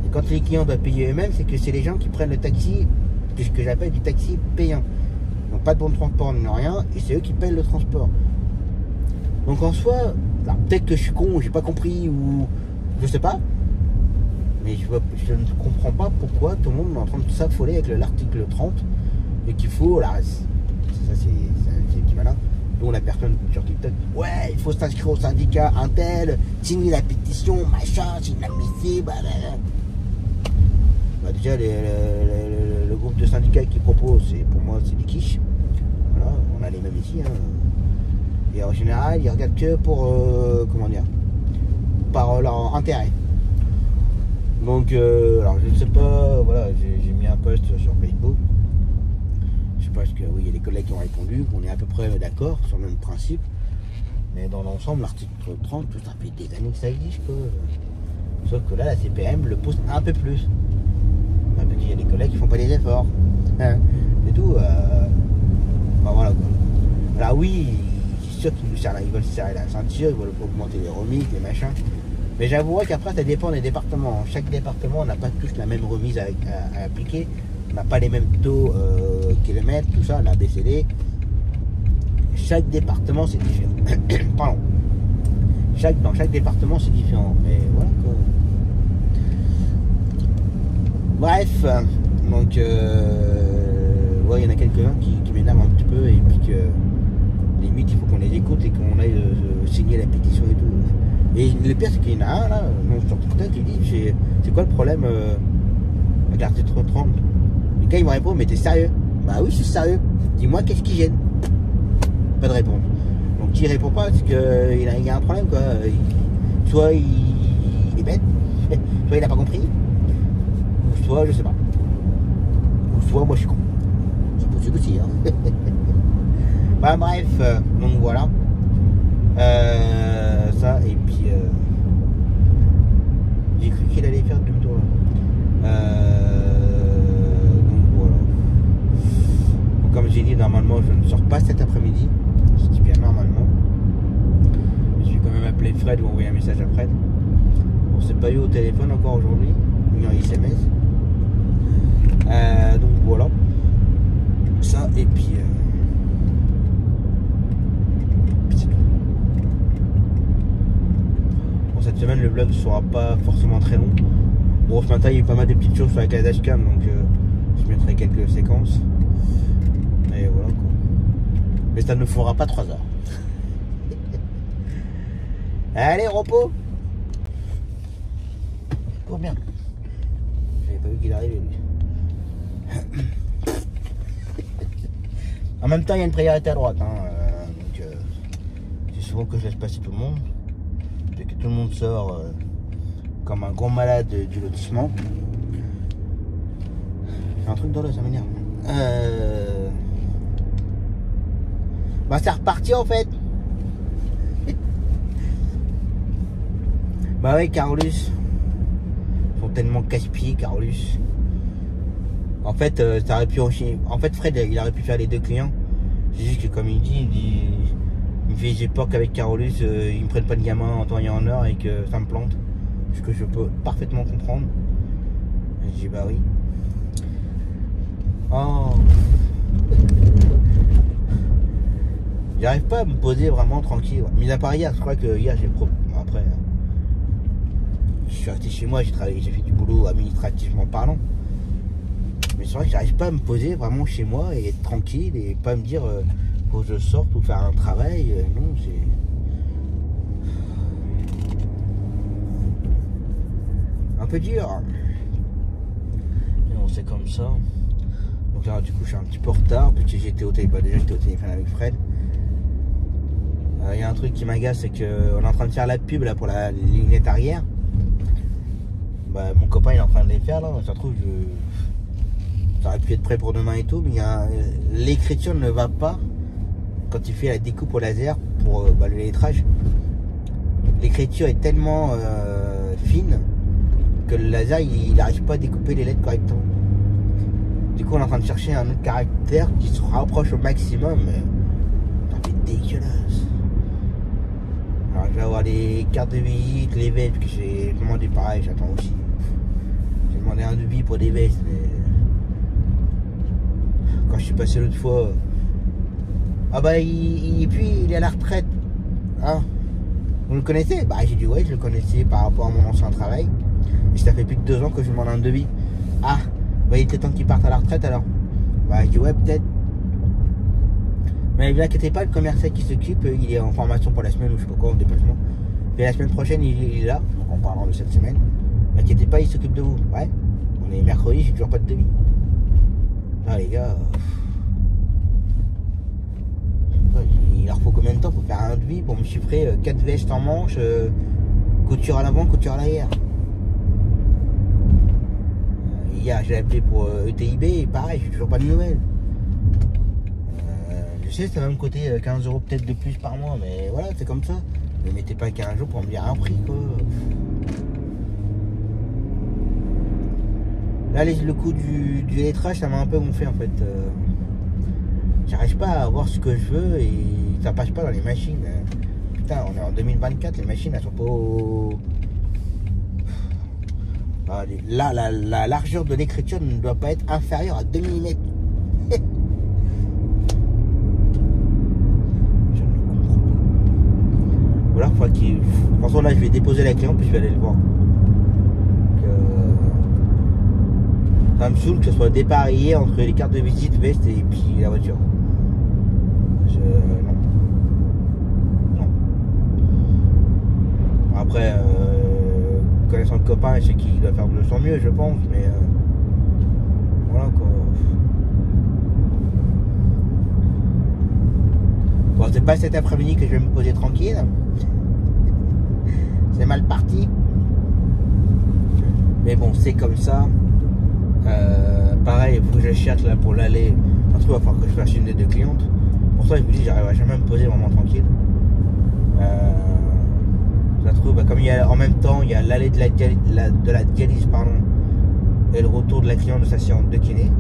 Et quand les clients doivent payer eux-mêmes, c'est que c'est les gens qui prennent le taxi, ce que j'appelle du taxi payant. Ils n'ont pas de bon de transport ni rien, et c'est eux qui payent le transport. Donc en soi, peut-être que je suis con, ou j'ai pas compris, ou je sais pas, mais je ne comprends pas pourquoi tout le monde est en train de s'affoler avec l'article 30, et qu'il faut, là, ça c'est petit malin, dont la personne sur TikTok, ouais, il faut s'inscrire au syndicat, un tel, signer la pétition, machin, c'est inadmissible, déjà le groupe de syndicats qui propose, pour moi c'est des quiches, voilà, on a les mêmes ici, hein. Et en général ils regardent que pour comment dire, par leur intérêt. Donc alors je ne sais pas, voilà, j'ai mis un post sur Facebook, je sais pas, parce que oui, il y a des collègues qui ont répondu, qu'on est à peu près d'accord sur le même principe, mais dans l'ensemble l'article 30, ça fait des années que ça existe quoi. Sauf que là la CPM le pousse un peu plus. Parce qu'il y a des collègues qui font pas les efforts. Hein, c'est tout. Enfin, voilà quoi. Là oui, c'est sûr qu'ils veulent se serrer la ceinture, ils veulent augmenter les remises, les machins. Mais j'avouerai qu'après ça dépend des départements. Chaque département n'a pas tous la même remise à appliquer. On n'a pas les mêmes taux kilomètres, tout ça, la BCD. Chaque département c'est différent. Pardon. Dans chaque département c'est différent. Mais voilà quoi. Bref, donc ouais, il y en a quelques-uns qui m'énervent un petit peu et puis que limite il faut qu'on les écoute et qu'on aille signer la pétition et tout. Et le pire c'est qu'il y en a un là, sur TikTok, qui dit c'est quoi le problème avec l'article 30? Le gars il me répond, mais t'es sérieux? Bah oui je suis sérieux, dis-moi qu'est-ce qui gêne? Pas de réponse. Donc s'il répond pas, c'est qu'il y a un problème quoi. Soit il est bête, soit il a pas compris. Soit je sais pas, ou soit moi je suis con, c'est possible aussi hein. Bah bref, donc voilà, ça et puis j'ai cru qu'il allait faire demi-tour là, donc voilà. Donc, comme j'ai dit, normalement je ne sors pas cet après-midi, je dis bien normalement, je vais quand même appeler Fred ou envoyer un message à Fred. On s'est pas eu au téléphone encore aujourd'hui, ni en SMS. Donc voilà, ça et puis c'est tout. Bon, cette semaine le vlog ne sera pas forcément très long. Bon, ce matin il y a eu pas mal de petites choses sur la dashcam, donc je mettrai quelques séquences, mais voilà quoi. Mais ça ne fera pas 3 heures. Allez, repos. Oh merde, j'avais pas vu qu'il arrivait lui. En même temps, il y a une priorité à droite, hein, donc c'est souvent que je laisse passer tout le monde, et que tout le monde sort comme un gros malade du lotissement. J'ai un truc dans l'œil, ça m'énerve. Bah c'est reparti en fait. Bah ouais, Carolus. Ils sont tellement casse-pieds, Carolus. En fait, ça aurait pu aussi. En fait, Fred, il aurait pu faire les 2 clients. C'est juste que comme il me fait j'ai peur qu'avec Carolus, ils me prennent pas de gamin en temps et en heure et que ça me plante. Ce que je peux parfaitement comprendre. Et je dis bah oui. Oh. J'arrive pas à me poser vraiment tranquille. Mis à part hier, je crois que hier j'ai après. Je suis resté chez moi, j'ai travaillé, j'ai fait du boulot administrativement parlant. Mais c'est vrai que j'arrive pas à me poser vraiment chez moi et être tranquille et pas me dire faut que je sorte ou faire un travail. Non, c'est. Un peu dur. Mais bon, c'est comme ça. Donc là, du coup, je suis un petit peu en retard. Parce que j'étais au téléphone, déjà j'étais au téléphone avec Fred. Il y a un truc qui m'agace, c'est qu'on est en train de faire la pub là pour la lignette arrière. Bah, mon copain il est en train de les faire là. Ça se trouve, ça aurait pu être prêt pour demain et tout, mais l'écriture ne va pas quand il fait la découpe au laser pour le lettrage. L'écriture est tellement fine que le laser il n'arrive pas à découper les lettres correctement. Du coup on est en train de chercher un autre caractère qui se rapproche au maximum, mais ça fait dégueulasse. Alors je vais avoir les cartes de visite, les vestes, que j'ai demandé pareil, j'attends aussi. J'ai demandé un devis pour des vestes, mais quand je suis passé l'autre fois, ah bah puis il est à la retraite. Hein, vous le connaissez? Bah j'ai dit ouais, je le connaissais par rapport à mon ancien travail. Et ça fait plus de 2 ans que je lui demande un devis. Ah, bah il était temps qu'il parte à la retraite alors. Bah je dis ouais peut-être. Mais ne vous inquiétez pas, le commercial qui s'occupe, il est en formation pour la semaine ou je sais pas quoi, en déplacement. Et la semaine prochaine il est là, donc en parlant de cette semaine. Ne vous inquiétez pas, il s'occupe de vous. Ouais, on est mercredi, j'ai toujours pas de devis. Ah les gars, il leur faut combien de temps pour faire un devis pour me chiffrer 4 vestes en manche, couture à l'avant, couture à l'arrière. Hier j'ai appelé pour ETIB et pareil, j'ai toujours pas de nouvelles. Je sais, ça va me coûter 15 € peut-être de plus par mois, mais voilà, c'est comme ça. Ne mettez pas 15 jours pour me dire un prix quoi. Là, le coup du lettrage, ça m'a un peu gonflé en fait. J'arrive pas à voir ce que je veux et ça passe pas dans les machines. Putain, on est en 2024, les machines elles sont pas au... Là, la largeur de l'écriture ne doit pas être inférieure à 2 mm. Je ne comprends pas. Voilà, faut qu'il... De toute façon, là, je vais déposer la clé, puis je vais aller le voir. Ça me saoule que ce soit dépareillé entre les cartes de visite, veste et puis la voiture. Non. Non. Après, connaissant le copain, je sais qu'il doit faire de son mieux, je pense, mais voilà quoi. Bon, c'est pas cet après-midi que je vais me poser tranquille. C'est mal parti. Mais bon, c'est comme ça. Pareil, il faut que je cherche là pour l'aller. Parce qu'il va falloir que je fasse une des 2 clientes. Pour ça, je vous dis, j'arriverai jamais à me poser vraiment tranquille. Ça se trouve, comme il y a en même temps, il y a l'aller de la dialyse, pardon, et le retour de la cliente de sa séance de kiné.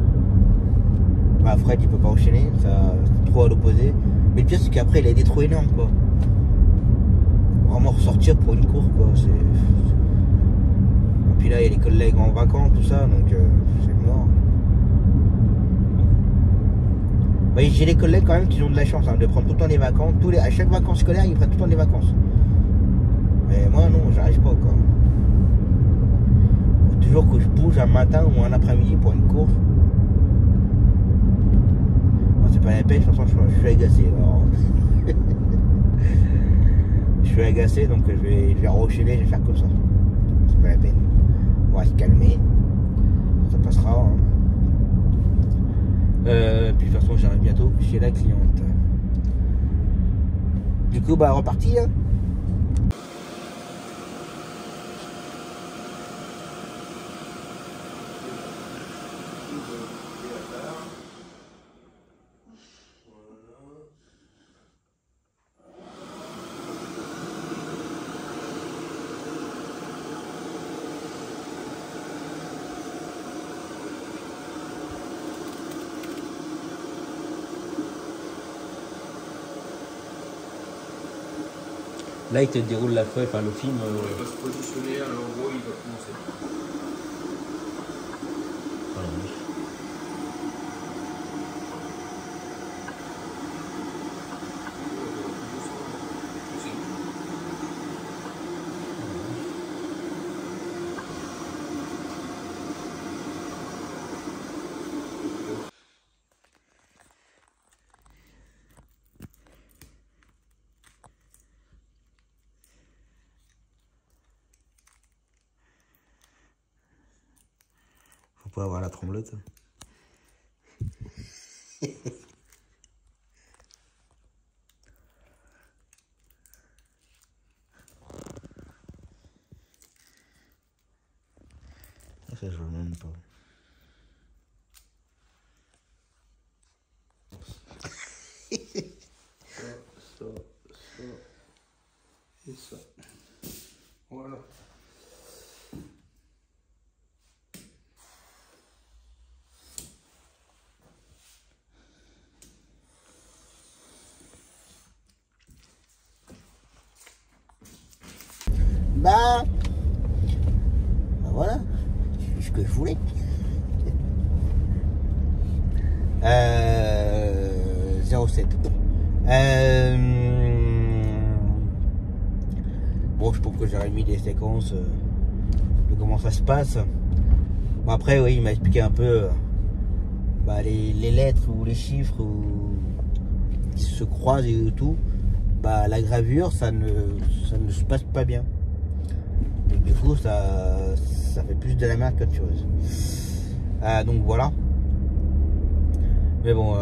Bah, Fred, il peut pas enchaîner, ça c'est trop à l'opposé. Mais le pire, c'est qu'après, il a des trous énormes, quoi. Vraiment ressortir pour une course, quoi. Et puis là, il y a les collègues en vacances, tout ça, donc c'est mort. Bah, j'ai les collègues quand même qui ont de la chance de prendre tout le temps des vacances. À chaque vacances scolaires, ils prennent tout le temps des vacances. Mais moi, non, j'arrive pas, quoi. Faut toujours que je bouge un matin ou un après-midi pour une course. Bon, c'est pas la peine, de toute façon, je suis agacé. Alors... je suis agacé, donc je vais enchaîner, je vais faire comme ça. C'est pas la peine. On va se calmer. Ça passera. Hein. Puis de toute façon, j'arrive bientôt chez la cliente. Du coup, bah, reparti. Hein. Là, il te déroule la feuille, enfin le film. Il va se positionner, alors en gros, il va commencer. Voilà. Faut pas avoir la tremblote. Ça, je vois même pas. Ça, et ça. Voilà. Bah voilà, c'est ce que je voulais. 07. Bon, je trouve que j'aurais mis des séquences de comment ça se passe. Bon, après, oui, il m'a expliqué un peu les lettres ou les chiffres qui se croisent et tout. Bah, la gravure, ça ne se passe pas bien. Et du coup, ça fait plus de la merde qu'autre chose. Donc voilà. Mais bon,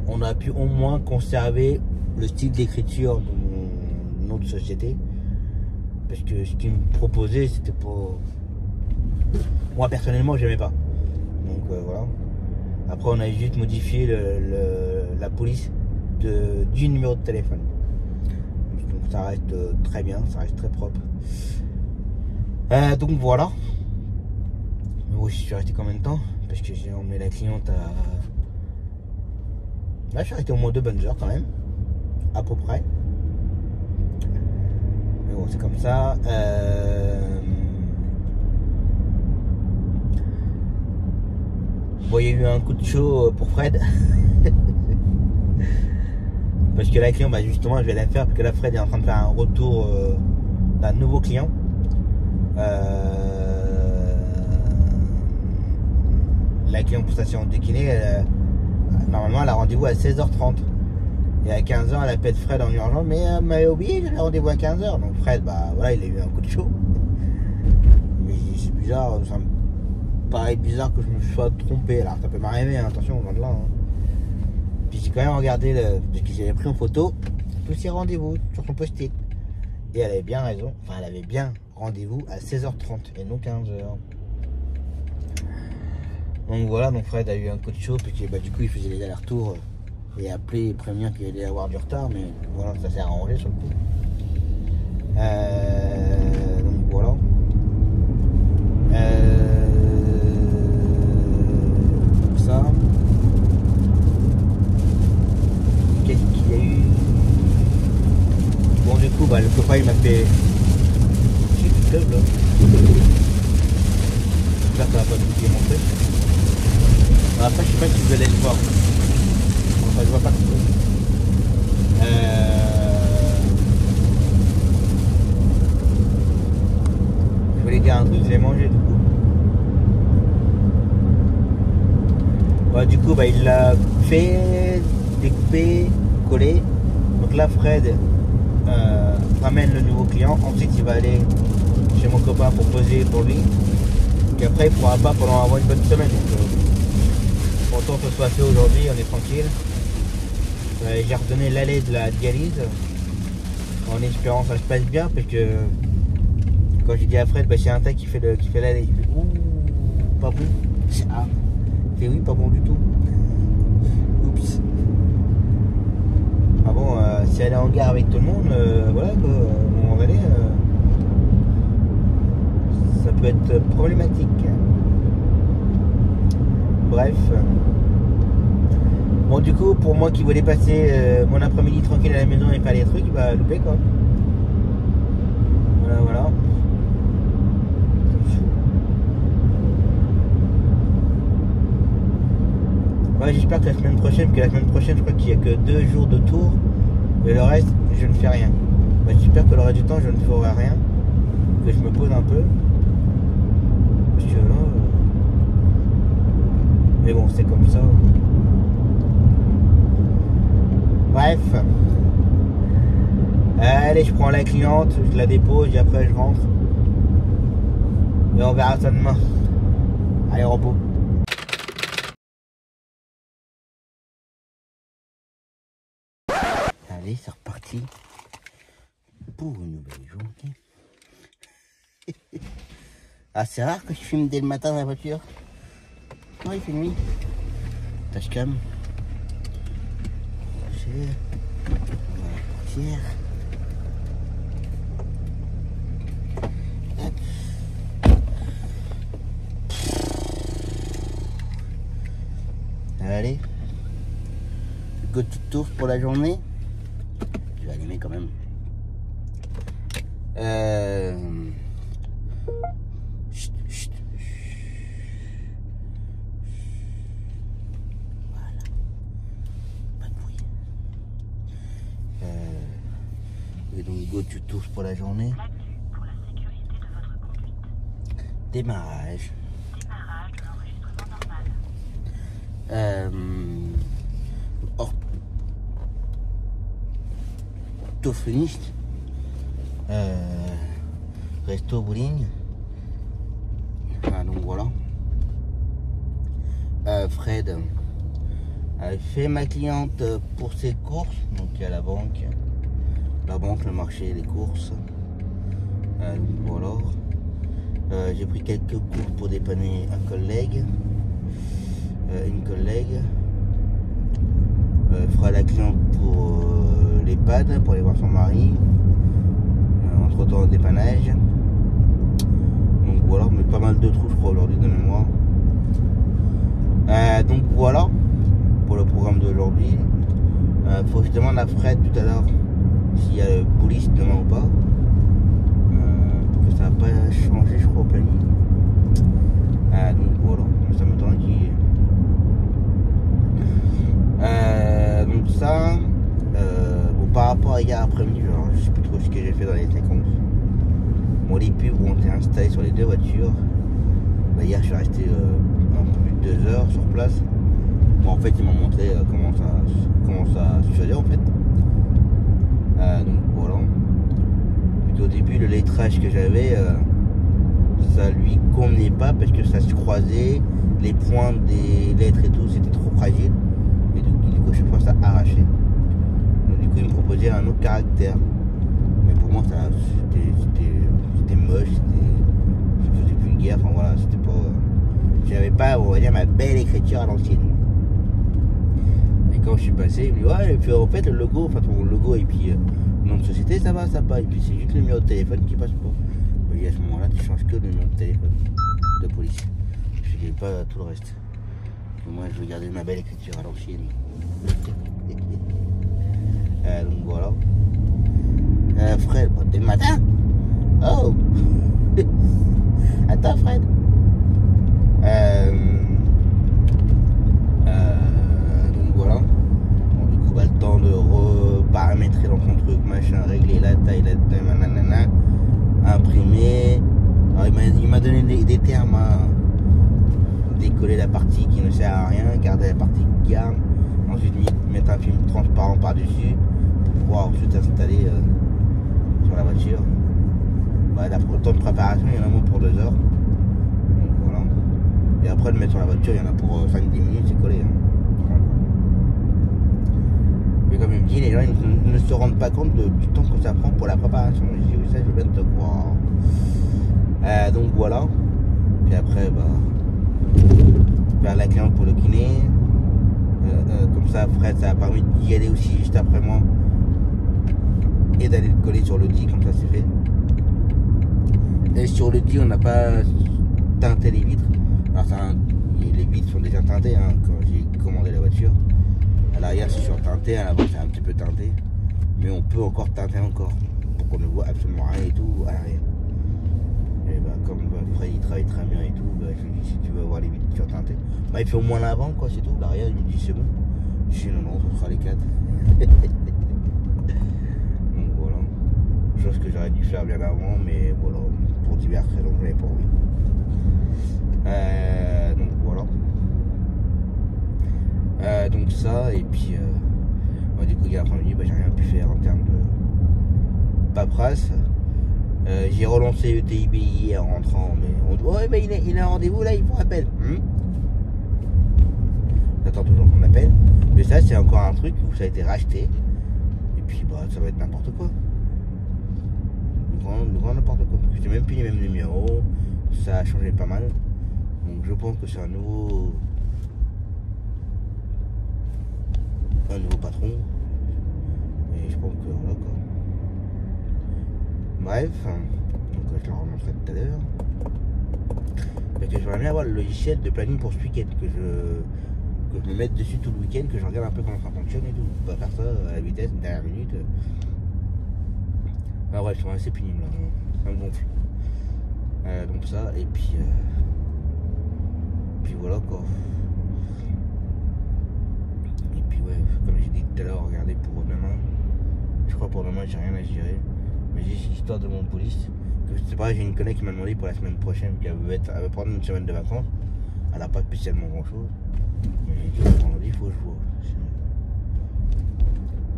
on a pu au moins conserver le style d'écriture de notre société. Parce que ce qu'ils me proposaient, c'était pas... Moi, personnellement, j'aimais pas. Donc voilà. Après, on a juste modifié la police du numéro de téléphone. Donc ça reste très bien, ça reste très propre. Donc voilà. Bon, je suis resté combien de temps? Parce que j'ai emmené la cliente à... Là, je suis resté au moins 2 bonnes heures quand même. À peu près. Mais bon, c'est comme ça. Bon, il y a eu un coup de chaud pour Fred. Parce que la cliente, bah justement, je vais la faire parce que là, Fred est en train de faire un retour d'un nouveau client. La cliente pour station de kiné, normalement, elle a rendez-vous à 16h30. Et à 15h, elle appelle Fred en urgence, mais elle m'avait oublié, j'avais rendez-vous à 15h. Donc Fred, bah voilà, il a eu un coup de chaud. Mais c'est bizarre, ça me paraît bizarre que je me sois trompé. Alors ça peut m'arriver, hein, attention, loin de là. Hein. Puis j'ai quand même regardé, parce que j'avais pris en photo tous ses rendez-vous sur son post-it. Et elle avait bien raison, enfin elle avait bien rendez-vous à 16h30 et non 15h. Donc voilà, donc Fred a eu un coup de chaud, puis bah, du coup il faisait les allers-retours et appelé et prévenir qu'il allait avoir du retard, mais voilà, ça s'est arrangé sur le coup. Donc voilà. Ça. Qu'est-ce qu'il y a eu? Bon, du coup, bah, le copain il m'a fait. J'ai du club là. J'espère que ça va pas nous démontrer. Après, je sais pas si vous allez le voir. Enfin, je vois pas trop. Je voulais dire un truc, je l'ai mangé du coup. Bah, du coup, bah, il l'a fait, découpé, collé. Donc là, Fred ramène le nouveau client. Ensuite, il va aller chez mon copain pour poser pour lui. Et après, il ne pourra pas pendant avoir une bonne semaine. Donc, autant que ce soit fait aujourd'hui, on est tranquille. J'ai redonné l'allée de la dialyse en espérant que ça se passe bien, parce que quand j'ai dit à Fred, bah, c'est un tas qui fait l'allée. Il fait ouh, pas bon. Ah, il fait oui, pas bon du tout. Oups. Ah bon, si elle est en gare avec tout le monde, voilà quoi, à un moment donné, ça peut être problématique. Bref. Bon, du coup, pour moi qui voulais passer mon après-midi tranquille à la maison et faire les trucs, bah loupé quoi. Ouais, j'espère que la semaine prochaine, je crois qu'il n'y a que 2 jours de tour. Et le reste, je ne fais rien. Bah, j'espère que le reste du temps, je ne ferai rien. Que je me pose un peu. Parce que là... Mais bon, c'est comme ça. Bref. Allez, je prends la cliente, je la dépose et après je rentre. Et on verra ça demain. Allez, repos. Allez, c'est reparti pour une nouvelle journée. Ah, c'est rare que je filme dès le matin dans la voiture. Oh, il fait nuit. Tâche cam. Portière. Allez. Go to tour pour la journée. Je vais allumer quand même. Voilà. Pas de bruit. Et donc go to tour pour la journée. Pour la sécurité de votre conduite. Démarrage. Démarrage de l'enregistrement normal. Orthophoniste. Resto bowling. Ah, donc voilà. Fred a fait ma cliente pour ses courses. Donc il y a la banque, le marché, les courses. Donc voilà. J'ai pris quelques cours pour dépanner un collègue. Une collègue fera la cliente pour l'EHPAD, pour aller voir son mari. Entre temps, dépannage. Donc voilà, mais pas mal de trous, je crois, aujourd'hui de mémoire. Donc voilà pour le programme d'aujourd'hui. Faut que je demande à Fred tout à l'heure s'il y a le police demain ou pas. Parce que ça n'a pas changé, je crois, au planning. Donc voilà, mais ça m'étonne qu'il y ait. Donc ça, bon, par rapport à hier après-midi, je sais plus trop ce que j'ai fait dans les 50. Bon, les pubs ont été installés sur les 2 voitures. Bah, hier, je suis resté un peu plus de 2 heures sur place. Bon, en fait, ils m'ont montré comment ça se faisait en fait. Donc voilà. Puis au début, le lettrage que j'avais, ça lui convenait pas parce que ça se croisait, les points des lettres et tout, c'était trop fragile. Et du coup, je pense ça arraché. Donc, du coup, il me proposait un autre caractère. Mais pour moi, c'était moche, je faisais vulgaire, enfin voilà, c'était pas. J'avais pas, on va dire, ma belle écriture à l'ancienne. Et quand je suis passé, il me dit, ouais, et puis en fait, le logo, enfin ton logo et puis nom de société, ça va, et puis c'est juste le numéro de téléphone qui passe pas. Et à ce moment-là, tu changes que le numéro de téléphone de police. Je ne pas tout le reste. Moi, je veux garder ma belle écriture à l'ancienne. Donc voilà. Fred, dès le matin. Oh. Attends, Fred. Donc voilà. Bon, du coup, bah, le temps de reparamétrer dans son truc, machin, régler la taille, nanana, imprimer. Alors, il m'a donné des termes. Hein. Décoller la partie qui ne sert à rien, garder la partie qui garde, ensuite mettre un film transparent par-dessus pour pouvoir ensuite installer sur la voiture. Bah, le temps de préparation, il y en a moins pour 2 heures. Donc voilà. Et après de mettre sur la voiture, il y en a pour 5-10 minutes, c'est collé. Hein. Mais comme il me dit, les gens ils ne se rendent pas compte du temps que ça prend pour la préparation. Je dis oui, ça je veux bien te croire. Donc voilà. Puis après, bah, vers la cliente pour le kiné. Comme ça, Fred, ça a permis d'y aller aussi juste après moi. Et d'aller le coller sur l'outil, comme ça c'est fait. Et sur l'outil, on n'a pas teinté les vitres. Alors les vitres sont déjà teintées hein, quand j'ai commandé la voiture. À l'arrière c'est surteinté, à l'avant c'est un petit peu teinté. Mais on peut encore teinter encore. Pour qu'on ne voit absolument rien et tout à l'arrière. Et bah, comme Fred il travaille très bien et tout, bah, je lui dis si tu veux avoir les vitres teintées, bah, il fait au moins l'avant quoi, c'est tout. L'arrière il me dit c'est bon. Je dis non, ce sera les 4. Donc voilà. Chose que j'aurais dû faire bien avant, mais voilà, pour diverses raisons, je n'avais pas envie. Donc voilà. Donc ça, et puis bah, du coup, hier après-midi, bah, j'ai rien pu faire en termes de paperasse. J'ai relancé ETIB hier en rentrant, mais on dit ouais, mais il a un rendez-vous là, il vous rappelle. J'attends toujours qu'on m'appelle. Mais ça, c'est encore un truc où ça a été racheté. Et puis, bah, ça va être n'importe quoi. Le grand n'importe quoi. Parce que j'ai même plus les mêmes numéros. Ça a changé pas mal. Donc, je pense que c'est un nouveau patron. Et je pense que voilà quoi. Bref. Donc, je le remontrerai tout à l'heure. Parce que j'aimerais bien avoir le logiciel de planning pour ce week-end que je me mette dessus tout le week-end, que je regarde un peu comment ça fonctionne et tout. On va faire ça à la vitesse, une dernière minute. Ah bref, c'est assez pénible là, ça me gonfle. Donc ça, et puis voilà quoi. Et puis ouais, comme j'ai dit tout à l'heure, regardez pour demain. Je crois pour demain j'ai rien à gérer. Mais j'ai l'histoire de mon police. C'est pareil, j'ai une collègue qui m'a demandé pour la semaine prochaine qu'elle veut prendre une semaine de vacances. Elle n'a pas spécialement grand chose. Mais j'ai dit vendredi, il faut que je vois.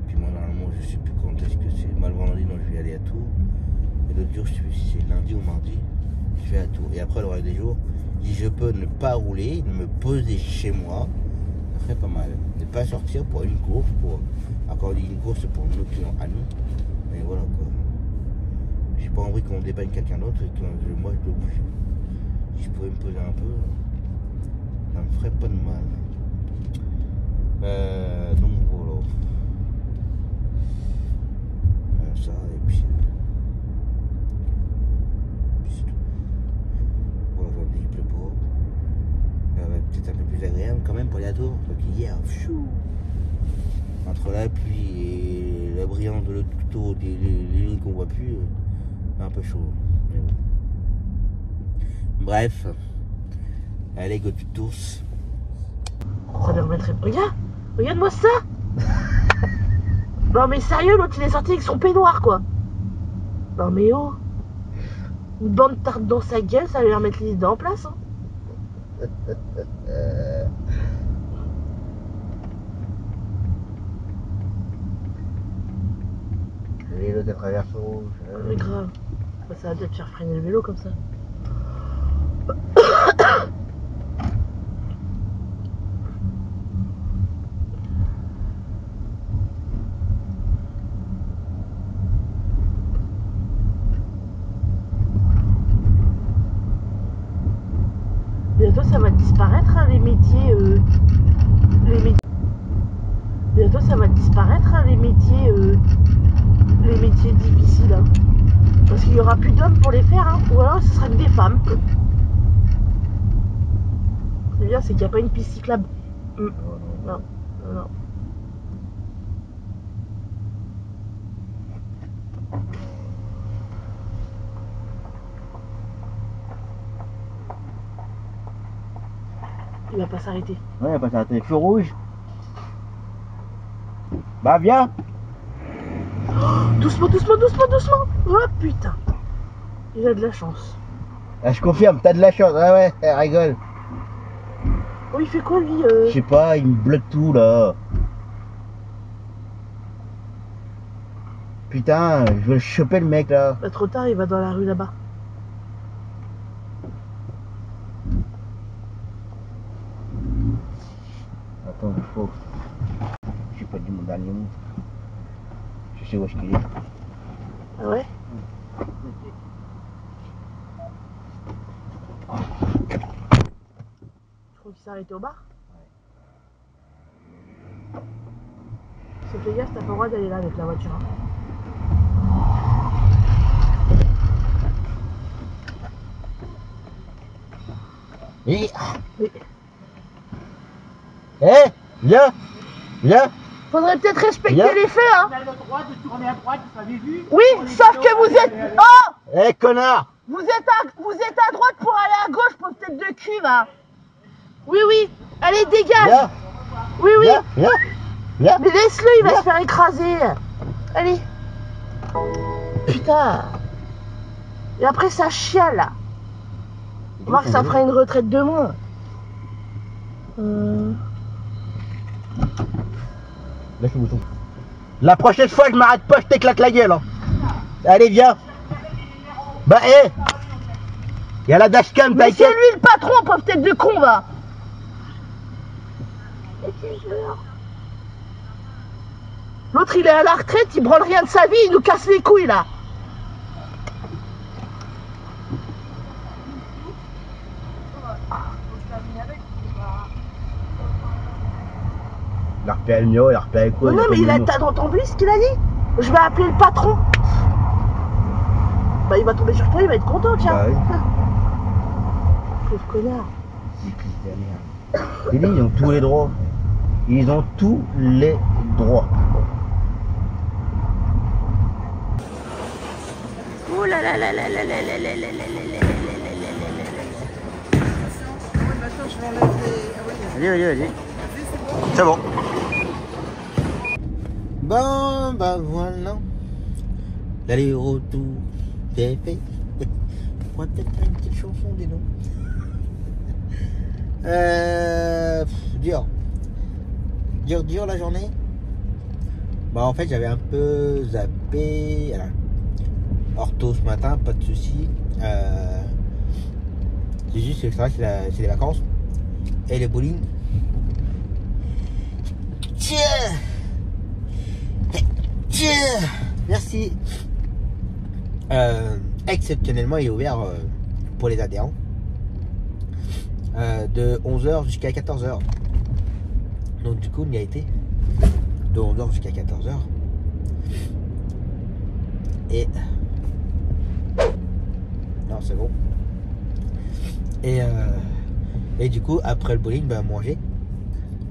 Puis moi normalement je sais plus quand est-ce que c'est. Moi le vendredi non, je vais aller à Tours. Et l'autre jour je sais plus si c'est lundi ou mardi. Je vais à Tours. Et après le reste des jours, si je peux ne pas rouler, me poser chez moi, ça serait pas mal. Ne pas sortir pour une course, pour accorder une course pour nos clients à nous. Mais voilà quoi. J'ai pas envie qu'on dépanne quelqu'un d'autre et que moi je dois bouger. Si je pouvais me poser un peu, ça me ferait pas de mal. Donc voilà. Ça et puis c'est tout. Voilà, aujourd'hui il pleut pas. Peut-être un peu plus agréable quand même pour les Tours. Donc hier, entre la pluie et la brillance de l'autre tour, les lignes qu'on voit plus, un peu chaud. Mais bon. Bref. Allez, go to Tours. Ça leur mettrait. Regarde-moi ça. Non mais sérieux, l'autre il est sorti avec son peignoir quoi. Non mais oh. Une bande tarte dans sa gueule, ça va lui remettre les idées en place. Le vélo de traverse rouge. Mais grave. Bah, ça va peut-être faire freiner le vélo comme ça. Bientôt ça va disparaître hein, les métiers. Bientôt ça va disparaître hein, les métiers difficiles. Hein. Parce qu'il n'y aura plus d'hommes pour les faire, hein. Ou alors ce sera que des femmes. C'est bien, c'est qu'il n'y a pas une piste cyclable. Non, non. Il va pas s'arrêter. Ouais, il va pas s'arrêter. Feu rouge. Bah viens. Doucement. Oh putain. Il a de la chance. Ah, je confirme, t'as de la chance. Ah ouais, elle rigole. Oh, il fait quoi lui Je sais pas, il me bloque tout là. Putain, je veux choper le mec là. Bah, trop tard, il va dans la rue là-bas. Attends, il faut. Je sais pas dit mon dernier mot. Je sais où est-ce qu'il est. Ah ouais? Je crois qu'il s'est arrêté au bar. C'est que gaffe, t'as pas le droit d'aller là avec la voiture. Hein. Et... Mais... Eh, viens. Faudrait peut-être respecter Viens. les feux, hein. Vous avez le droit de tourner à droite, vous avez vu? Oui, sauf que vous êtes... Oh! Eh, connard. Vous êtes à droite pour aller à gauche, pauvre tête de cul, va. Oui, oui. Allez, dégage. Viens, Oui, oui. viens, viens. Mais laisse-le, il va se faire écraser. Allez. Putain. Et après, ça chiale, là. On va voir que ça fera une retraite de moins. Lâche le bouton. La prochaine fois, je m'arrête pas, je t'éclate la gueule. Hein. Allez, viens. Bah, hé. Il y a la dashcam, Mais c'est t'inquiète. lui le patron, pauvre tête de con, va. L'autre, il est à la retraite, il branle rien de sa vie, il nous casse les couilles, là. Il a repéré le mien, il a repéré quoi? Non, mais t'as entendu ce qu'il a dit? Je vais appeler le patron. Bah, il va tomber sur toi, il va être content, tiens. Bah oui. Pauvre connard. Il dit, ils ont tous les droits. Ils ont tous les droits. Oh là là là là là là là là là là là là. Vas-y, vas-y. C'est bon. Bon, bah voilà. L'aller-retour, c'est fait. On va peut-être faire une petite chanson, dis donc. Dur la journée. Bah en fait j'avais un peu zappé. Alors, ortho ce matin, pas de soucis. C'est juste que c'est les vacances. Et le bowling. Tiens. Merci. Exceptionnellement il est ouvert pour les adhérents. De 11h jusqu'à 14h. Donc du coup on y a été de 11h jusqu'à 14h. Et non c'est bon. Et du coup après le bowling bah manger.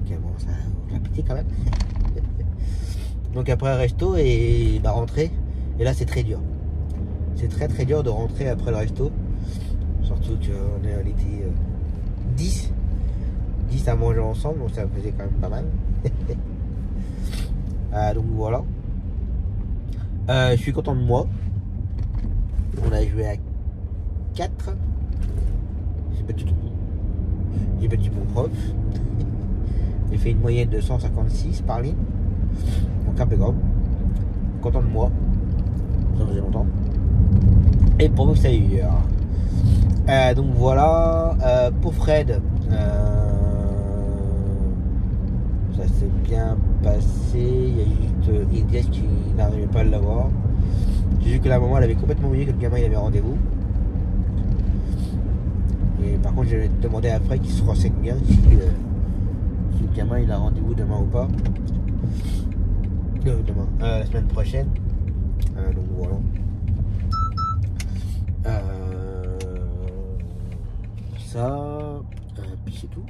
Ok bon ça j'ai appétit quand même. Donc après resto et bah rentrer. Et là c'est très dur. C'est très dur de rentrer après le resto. Surtout qu'on était 10 à manger ensemble, donc ça faisait quand même pas mal. Donc voilà. Je suis content de moi. On a joué à 4. J'ai battu mon prof. J'ai fait une moyenne de 156 par ligne. Donc impeccable. Content de moi. Ça faisait longtemps. Et pour vous, ça y est. Donc voilà. Pour Fred. Ça s'est bien passé. Il y a juste Inès qui n'arrivait pas à l'avoir. J'ai vu que la maman elle avait complètement oublié que le gamin il avait rendez-vous. Et par contre j'ai demandé à Fred qu'il se renseigne bien si le gamin il a rendez-vous demain ou pas. Demain, la semaine prochaine. Donc voilà. Ça. Puis c'est tout.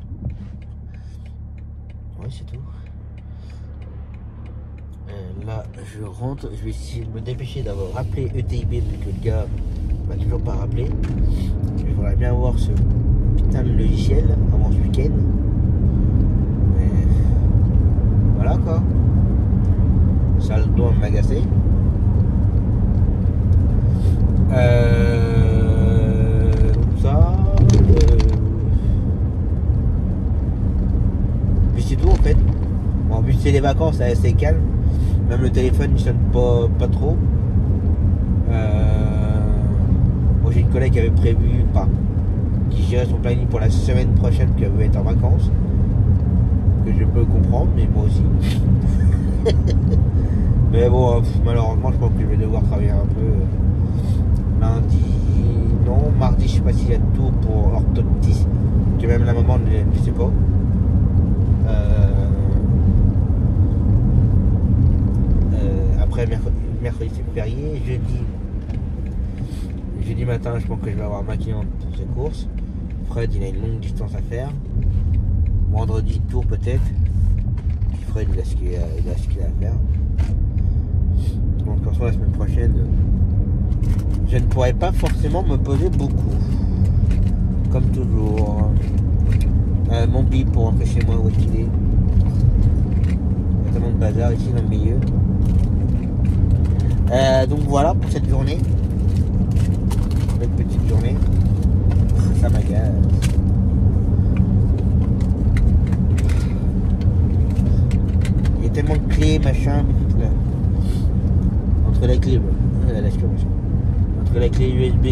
Ouais, c'est tout. Là, je rentre. Je vais essayer de me dépêcher d'avoir rappelé ETIB vu que le gars m'a toujours pas rappelé. Je voudrais bien voir ce putain de logiciel avant ce week-end. Mais voilà quoi. Ça doit m'agacer. Ça. Puis c'est tout en fait. Bon, en plus c'est les vacances, c'est assez calme. Même le téléphone ne sonne pas trop. Moi j'ai une collègue qui avait prévu, qui gérait son planning pour la semaine prochaine, qui veut être en vacances. Que je peux comprendre, mais moi aussi. Mais bon, malheureusement je pense que je vais devoir travailler un peu lundi. Non, mardi je sais pas s'il y a de tour pour orthoptiste. Que même la maman ne sait pas. Après mercredi c'est férié. Jeudi matin je pense que je vais avoir ma cliente pour ses courses. Fred il a une longue distance à faire. Vendredi tour peut-être. Fred il a ce qu'il a à faire. Donc de toute façon la semaine prochaine je ne pourrais pas forcément me poser beaucoup. Comme toujours. Mon bip pour rentrer chez moi où est-ce qu'il est. Il y a tellement de bazar ici dans le milieu. Donc voilà pour cette journée. Une petite journée. Ça m'agace. Il y a tellement de clés, machin. Entre la clé, entre la clé USB,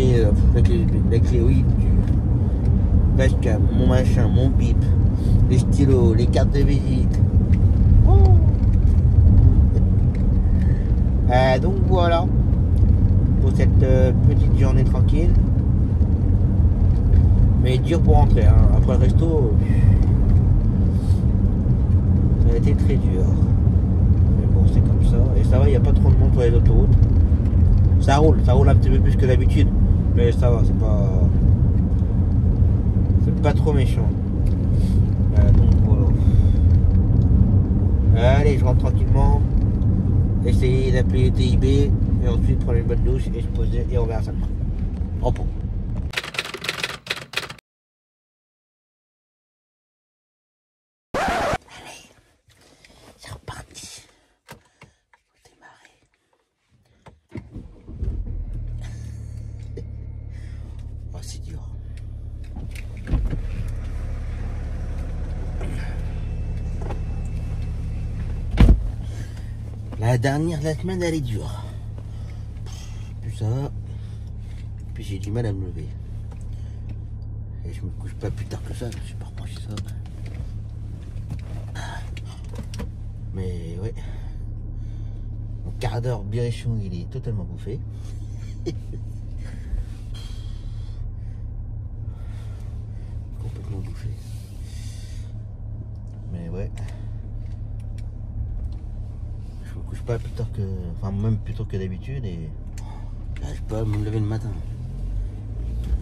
la clé oui, Dashcam, mon machin, mon bip, les stylos, les cartes de visite. Donc voilà pour cette petite journée tranquille, mais dur pour rentrer, hein. Après le resto ça a été très dur, mais bon c'est comme ça, et ça va, il n'y a pas trop de monde sur les autoroutes, ça roule un petit peu plus que d'habitude, mais ça va, c'est pas trop méchant. Donc voilà, allez, je rentre tranquillement, essayer d'appeler TIB et ensuite prendre une bonne douche et se poser et on verra ça. Repos. Allez, c'est reparti. Faut démarrer. Oh, c'est dur. La dernière de la semaine, elle est dure. Plus ça, puis j'ai du mal à me lever. Et je me couche pas plus tard que ça, je suis pas reproché ça. Mais ouais, mon quart d'heure bien chaud, il est totalement bouffé. Complètement bouffé. Mais ouais. Je me couche pas plus tard que, enfin même plus tôt que d'habitude et j'arrive pas à me lever le matin.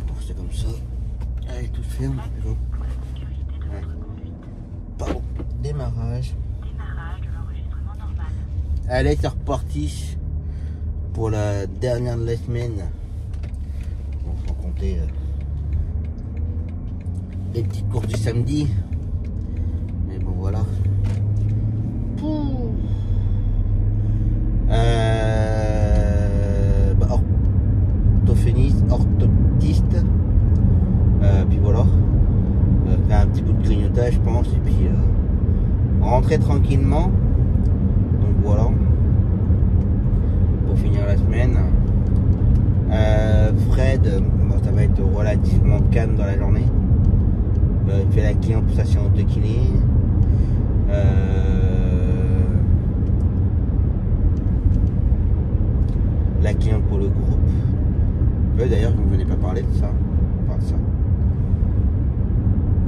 Bon, c'est comme ça. Allez, tout se ferme. Pour la sécurité de votre conduite. Pardon, démarrage. Démarrage de l'enregistrement normal. Allez, c'est reparti pour la dernière de la semaine. Bon, sans compter les petites courses du samedi. Mais bon, voilà. Orthoptiste, puis voilà, faire un petit bout de grignotage je pense, et puis rentrer tranquillement. Donc voilà pour finir la semaine. Fred, bon, ça va être relativement calme dans la journée. Il fait la cliente pour sa séance de kiné. La cliente pour le groupe. D'ailleurs, vous ne venez pas parler de ça. Enfin, ça.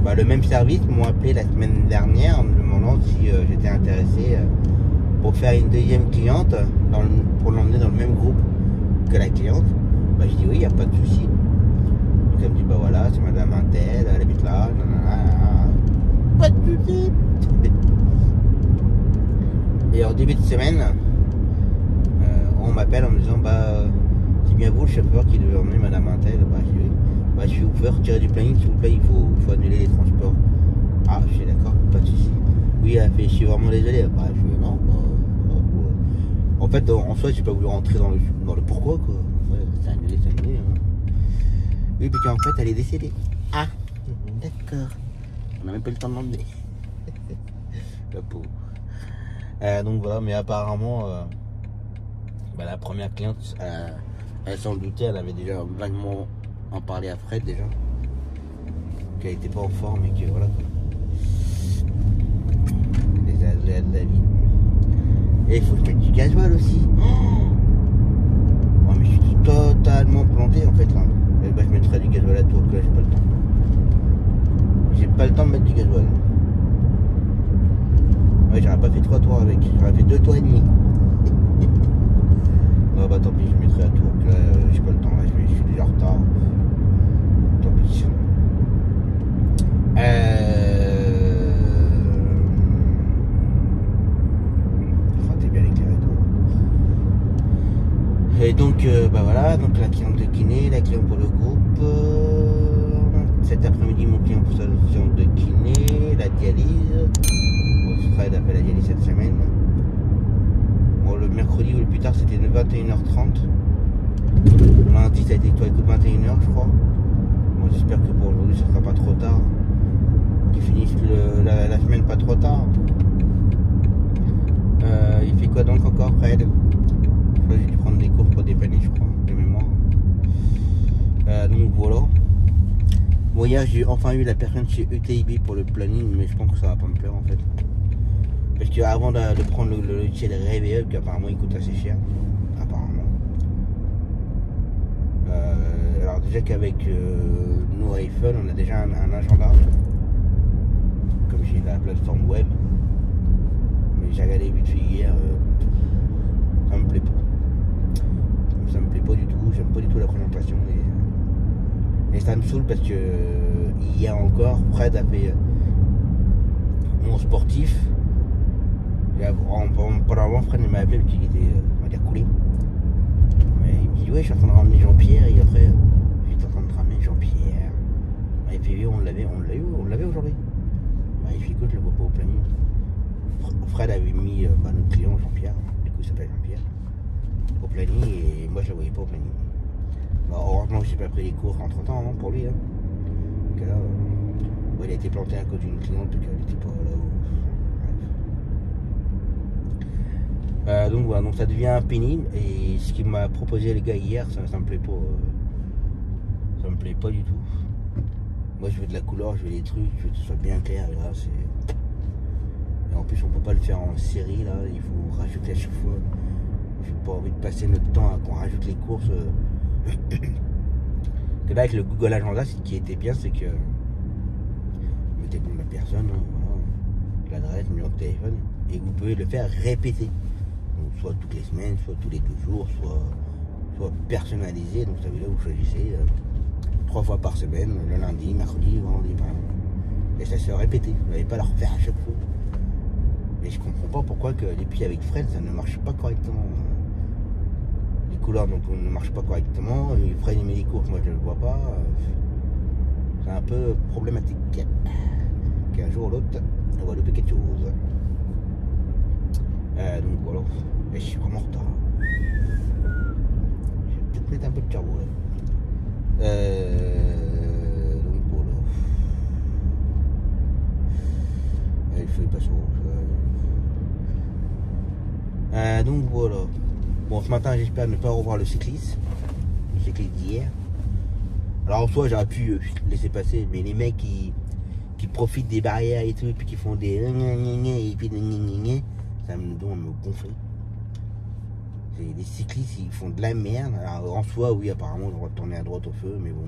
Bah, le même service m'ont appelé la semaine dernière en me demandant si j'étais intéressé pour faire une deuxième cliente pour l'emmener dans le même groupe que la cliente. Bah, je dis oui, il n'y a pas de souci. Donc elle me dit bah voilà, c'est madame Intel, elle habite là, pas de souci. Et en début de semaine, on m'appelle en me disant bah c'est bien vous le chauffeur qui devait emmener madame Intel. Bah je vais vous faire retirer du planning s'il vous plaît, il faut annuler les transports. Ah je suis d'accord, pas de souci. Oui elle fait, je suis vraiment désolé. Bah je dis non, en fait en soi j'ai pas voulu rentrer dans le pourquoi quoi. Ouais, c'est annulé, hein. Oui puis qu'en fait elle est décédée. Ah d'accord, on n'a même pas eu le temps de l'emmener. La pauvre. Donc voilà, mais apparemment bah, la première cliente, elle s'en doutait, elle avait déjà vaguement en parlé à Fred déjà, qu'elle était pas en forme et que voilà, les aléas de la vie. Et il faut que je mette du gasoil aussi. Oh mais je suis totalement planté en fait là. Et bah, je mettrai du gasoil à tour, que là j'ai pas le temps. J'ai pas le temps de mettre du gasoil. Ouais, j'aurais pas fait 3 tours avec, j'aurais fait 2 tours et demi. Ah bah tant pis, je mettrai à tour, que là j'ai pas le temps, là je suis déjà en retard. Tant pis. T'es bien éclairé toi. Et donc, bah voilà, donc la cliente de kiné, la cliente pour le groupe. Cet après-midi, mon client pour sa séance de kiné, la dialyse. Bon, Fred a fait la dialyse cette semaine. Bon, le mercredi ou le plus tard, c'était de 21h30. Lundi, ça a été toi, écoute, 21h, je crois. Bon, j'espère que pour aujourd'hui, ça sera pas trop tard. Qu'ils finissent la semaine pas trop tard. Il fait quoi donc encore, Fred? J'ai dû prendre des cours pour dépanner, je crois, de mémoire. Donc voilà. Bon, hier, j'ai enfin eu la personne chez ETIB pour le planning, mais je pense que ça va pas me plaire en fait. Parce qu'avant de prendre le logiciel Reveal, qui apparemment il coûte assez cher, apparemment. Alors déjà qu'avec nos iPhones, on a déjà un agenda, comme j'ai la plateforme web. Mais j'ai regardé vite fait hier, ça me plaît pas. Ça me plaît pas du tout, j'aime pas du tout la présentation et ça me saoule parce que hier encore, Fred a fait mon sportif. Pendant Fred m'a appelé parce qu'il était, on va dire, coulé. Mais il me dit ouais, je suis en train de ramener Jean-Pierre et après j'étais en train de ramener Jean-Pierre. Et puis on l'avait aujourd'hui. Bah, il fait écoute, je le vois pas au planning. Fred avait mis notre client Jean-Pierre, du coup il s'appelle Jean-Pierre, au planning et moi je le voyais pas au planning. Bah, heureusement que j'ai pas pris les cours entre temps hein, pour lui. Hein. Donc là, il a été planté à cause d'une cliente donc elle était pas là. Donc voilà, donc ça devient pénible et ce qu'il m'a proposé le gars hier, ça me plaît pas. Ça me plaît pas du tout. Moi je veux de la couleur, je veux des trucs, je veux que ce soit bien clair et là c'est. Et en plus on peut pas le faire en série là, il faut rajouter à chaque fois. J'ai pas envie de passer notre temps à qu'on rajoute les courses. Que là avec le Google Agenda, ce qui était bien c'est que vous mettez le nom de la personne, voilà, l'adresse, le numéro de téléphone, et vous pouvez le faire répéter. Donc soit toutes les semaines, soit tous les 2 jours, soit personnalisé. Donc ça veut dire vous choisissez 3 fois par semaine, le lundi, mercredi, vendredi, et ça se répéter. Vous n'allez pas le refaire à chaque fois. Et je comprends pas pourquoi que depuis avec Fred ça ne marche pas correctement. Les couleurs donc ne marchent pas correctement. Et Fred il met les courses, moi je ne le vois pas. C'est un peu problématique. Qu'un jour ou l'autre, on va louper quelque chose. Donc voilà. Et je suis vraiment en retard. Je vais peut-être mettre un peu de turbo là. Donc voilà. Il faut y passer au donc voilà. Bon, ce matin, j'espère ne pas revoir le cycliste d'hier. Alors, en soi, j'aurais pu laisser passer, mais les mecs qui profitent des barrières et tout, et puis qui font des et puis ça me doit me gonfler. Les cyclistes, ils font de la merde. Alors, en soi, oui, apparemment, ils vont tourner à droite au feu, mais bon,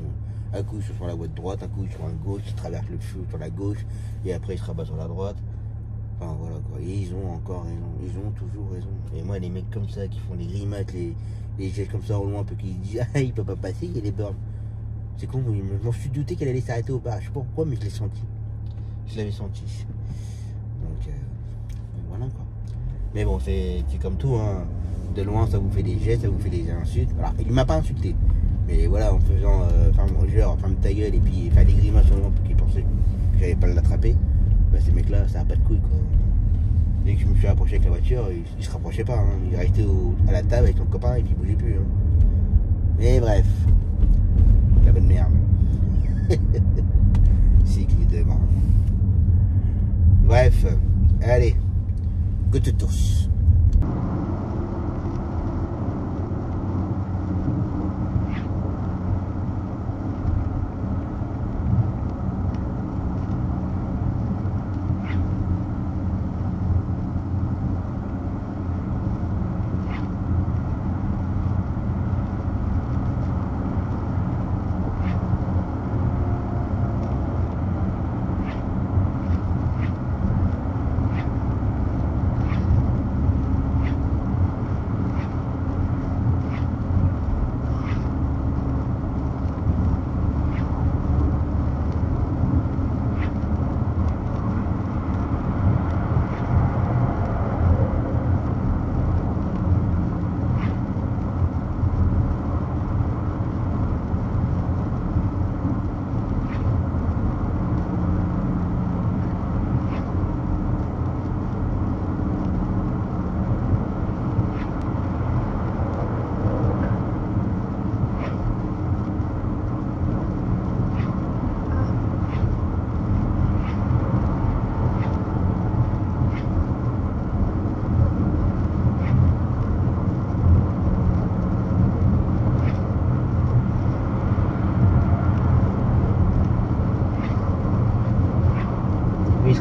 un coup, ils sont sur la voie de droite, un coup, ils sont sur la gauche, ils traversent le feu sur la gauche, et après, ils se rabattent sur la droite. Enfin voilà quoi, et ils ont encore raison, ils ont toujours raison. Et moi les mecs comme ça qui font les grimaces, les gestes comme ça au loin, un peu qui disent ah il peut pas passer, il y a les bornes. C'est con, je m'en suis douté qu'elle allait s'arrêter au bar, je sais pas pourquoi mais je l'ai senti. Je l'avais senti. Donc voilà quoi. Mais bon c'est comme tout hein. De loin ça vous fait des gestes, ça vous fait des insultes. Alors il m'a pas insulté. Mais voilà en faisant ferme ta gueule et puis faire des grimaces au loin pour qu'ils pensaient que j'allais pas l'attraper. Bah, ces mecs là ça a pas de couilles quoi. Dès que je me suis approché avec la voiture il se rapprochait pas hein. Il restait à la table avec son copain et puis il bougeait plus hein. Mais bref la bonne merde. Cycle de mort. Bref allez good to tous.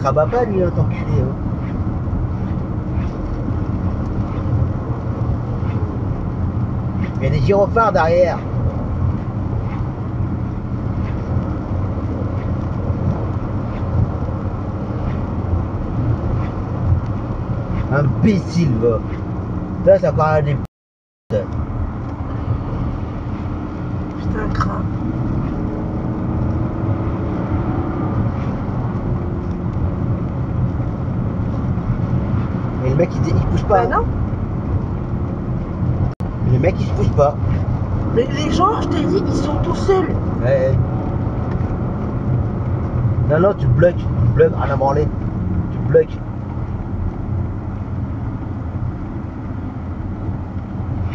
rabat pas lui, tant qu'il est. Il y a des gyrophares derrière. Imbécile, va. Là, c'est encore un des Putain, crabe. Mais le mec, il pousse pas. Bah non. Le mec, il se pousse pas. Mais les gens, je t'ai dit, ils sont tout seuls. Ouais. Non, tu bloques, rien à branler. Tu bloques.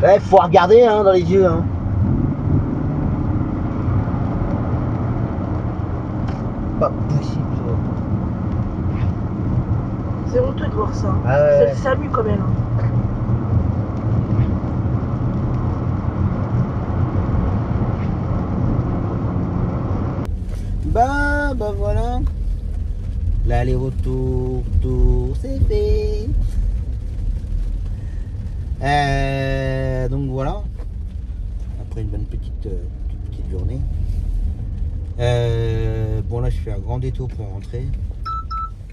Ouais, faut regarder hein, dans les yeux. Hein. Pas possible ça. C'est honteux de voir ça. Ah ouais, C'est ouais. le SAMU quand même. Bah voilà. L'aller-retour, tout c'est fait. Donc voilà. Après une bonne petite journée. Bon là je fais un grand détour pour rentrer.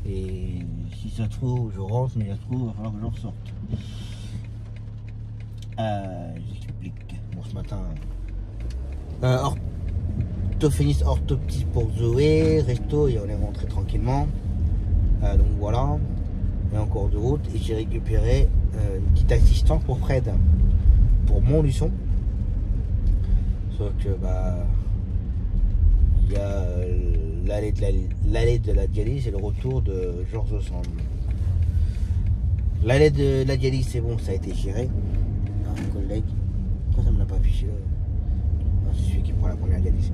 Et si ça se trouve, je rentre, mais ça se trouve, il va falloir que je ressorte. J'explique. Bon ce matin. Orthophonistes orthoptie pour Zoé, resto et on est rentré tranquillement. Donc voilà, et en cours de route et j'ai récupéré une petite assistance pour Fred, pour Montluçon. Sauf que bah il y a l'allée de la dialyse et le retour de Georges Ossemble. L'allée de la dialyse c'est bon, ça a été géré. Un collègue, pourquoi ça me l'a pas affiché là? C'est celui qui prend la première dialyse.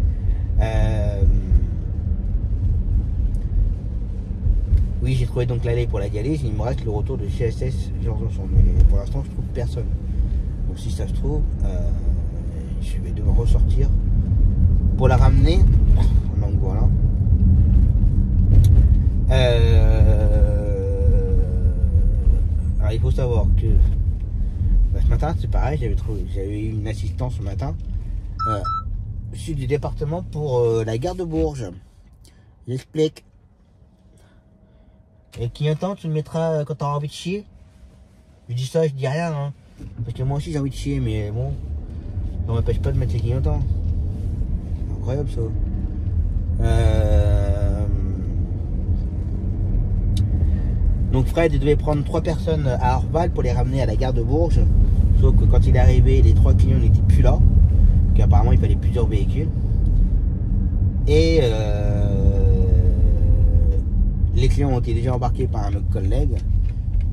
Oui, j'ai trouvé donc l'allée pour la dialyse. Il me reste le retour de CSS Georges Ossemble. Mais pour l'instant, je trouve personne. Donc, si ça se trouve, je vais devoir ressortir pour la ramener. Donc voilà. Alors, il faut savoir que bah, ce matin, c'est pareil. J'avais eu une assistance ce matin. Sud du département pour la gare de Bourges. J'explique. Et clignotant, tu le mettras quand tu auras envie de chier. Je dis ça, je dis rien. Hein. Parce que moi aussi j'ai envie de chier, mais bon, ça m'empêche pas de mettre les clignotants. Incroyable ça. Donc Fred devait prendre 3 personnes à Orval pour les ramener à la gare de Bourges. Sauf que quand il est arrivé, les 3 clients n'étaient plus là. Donc apparemment il fallait plusieurs véhicules. Et les clients ont été déjà embarqués par un autre collègue.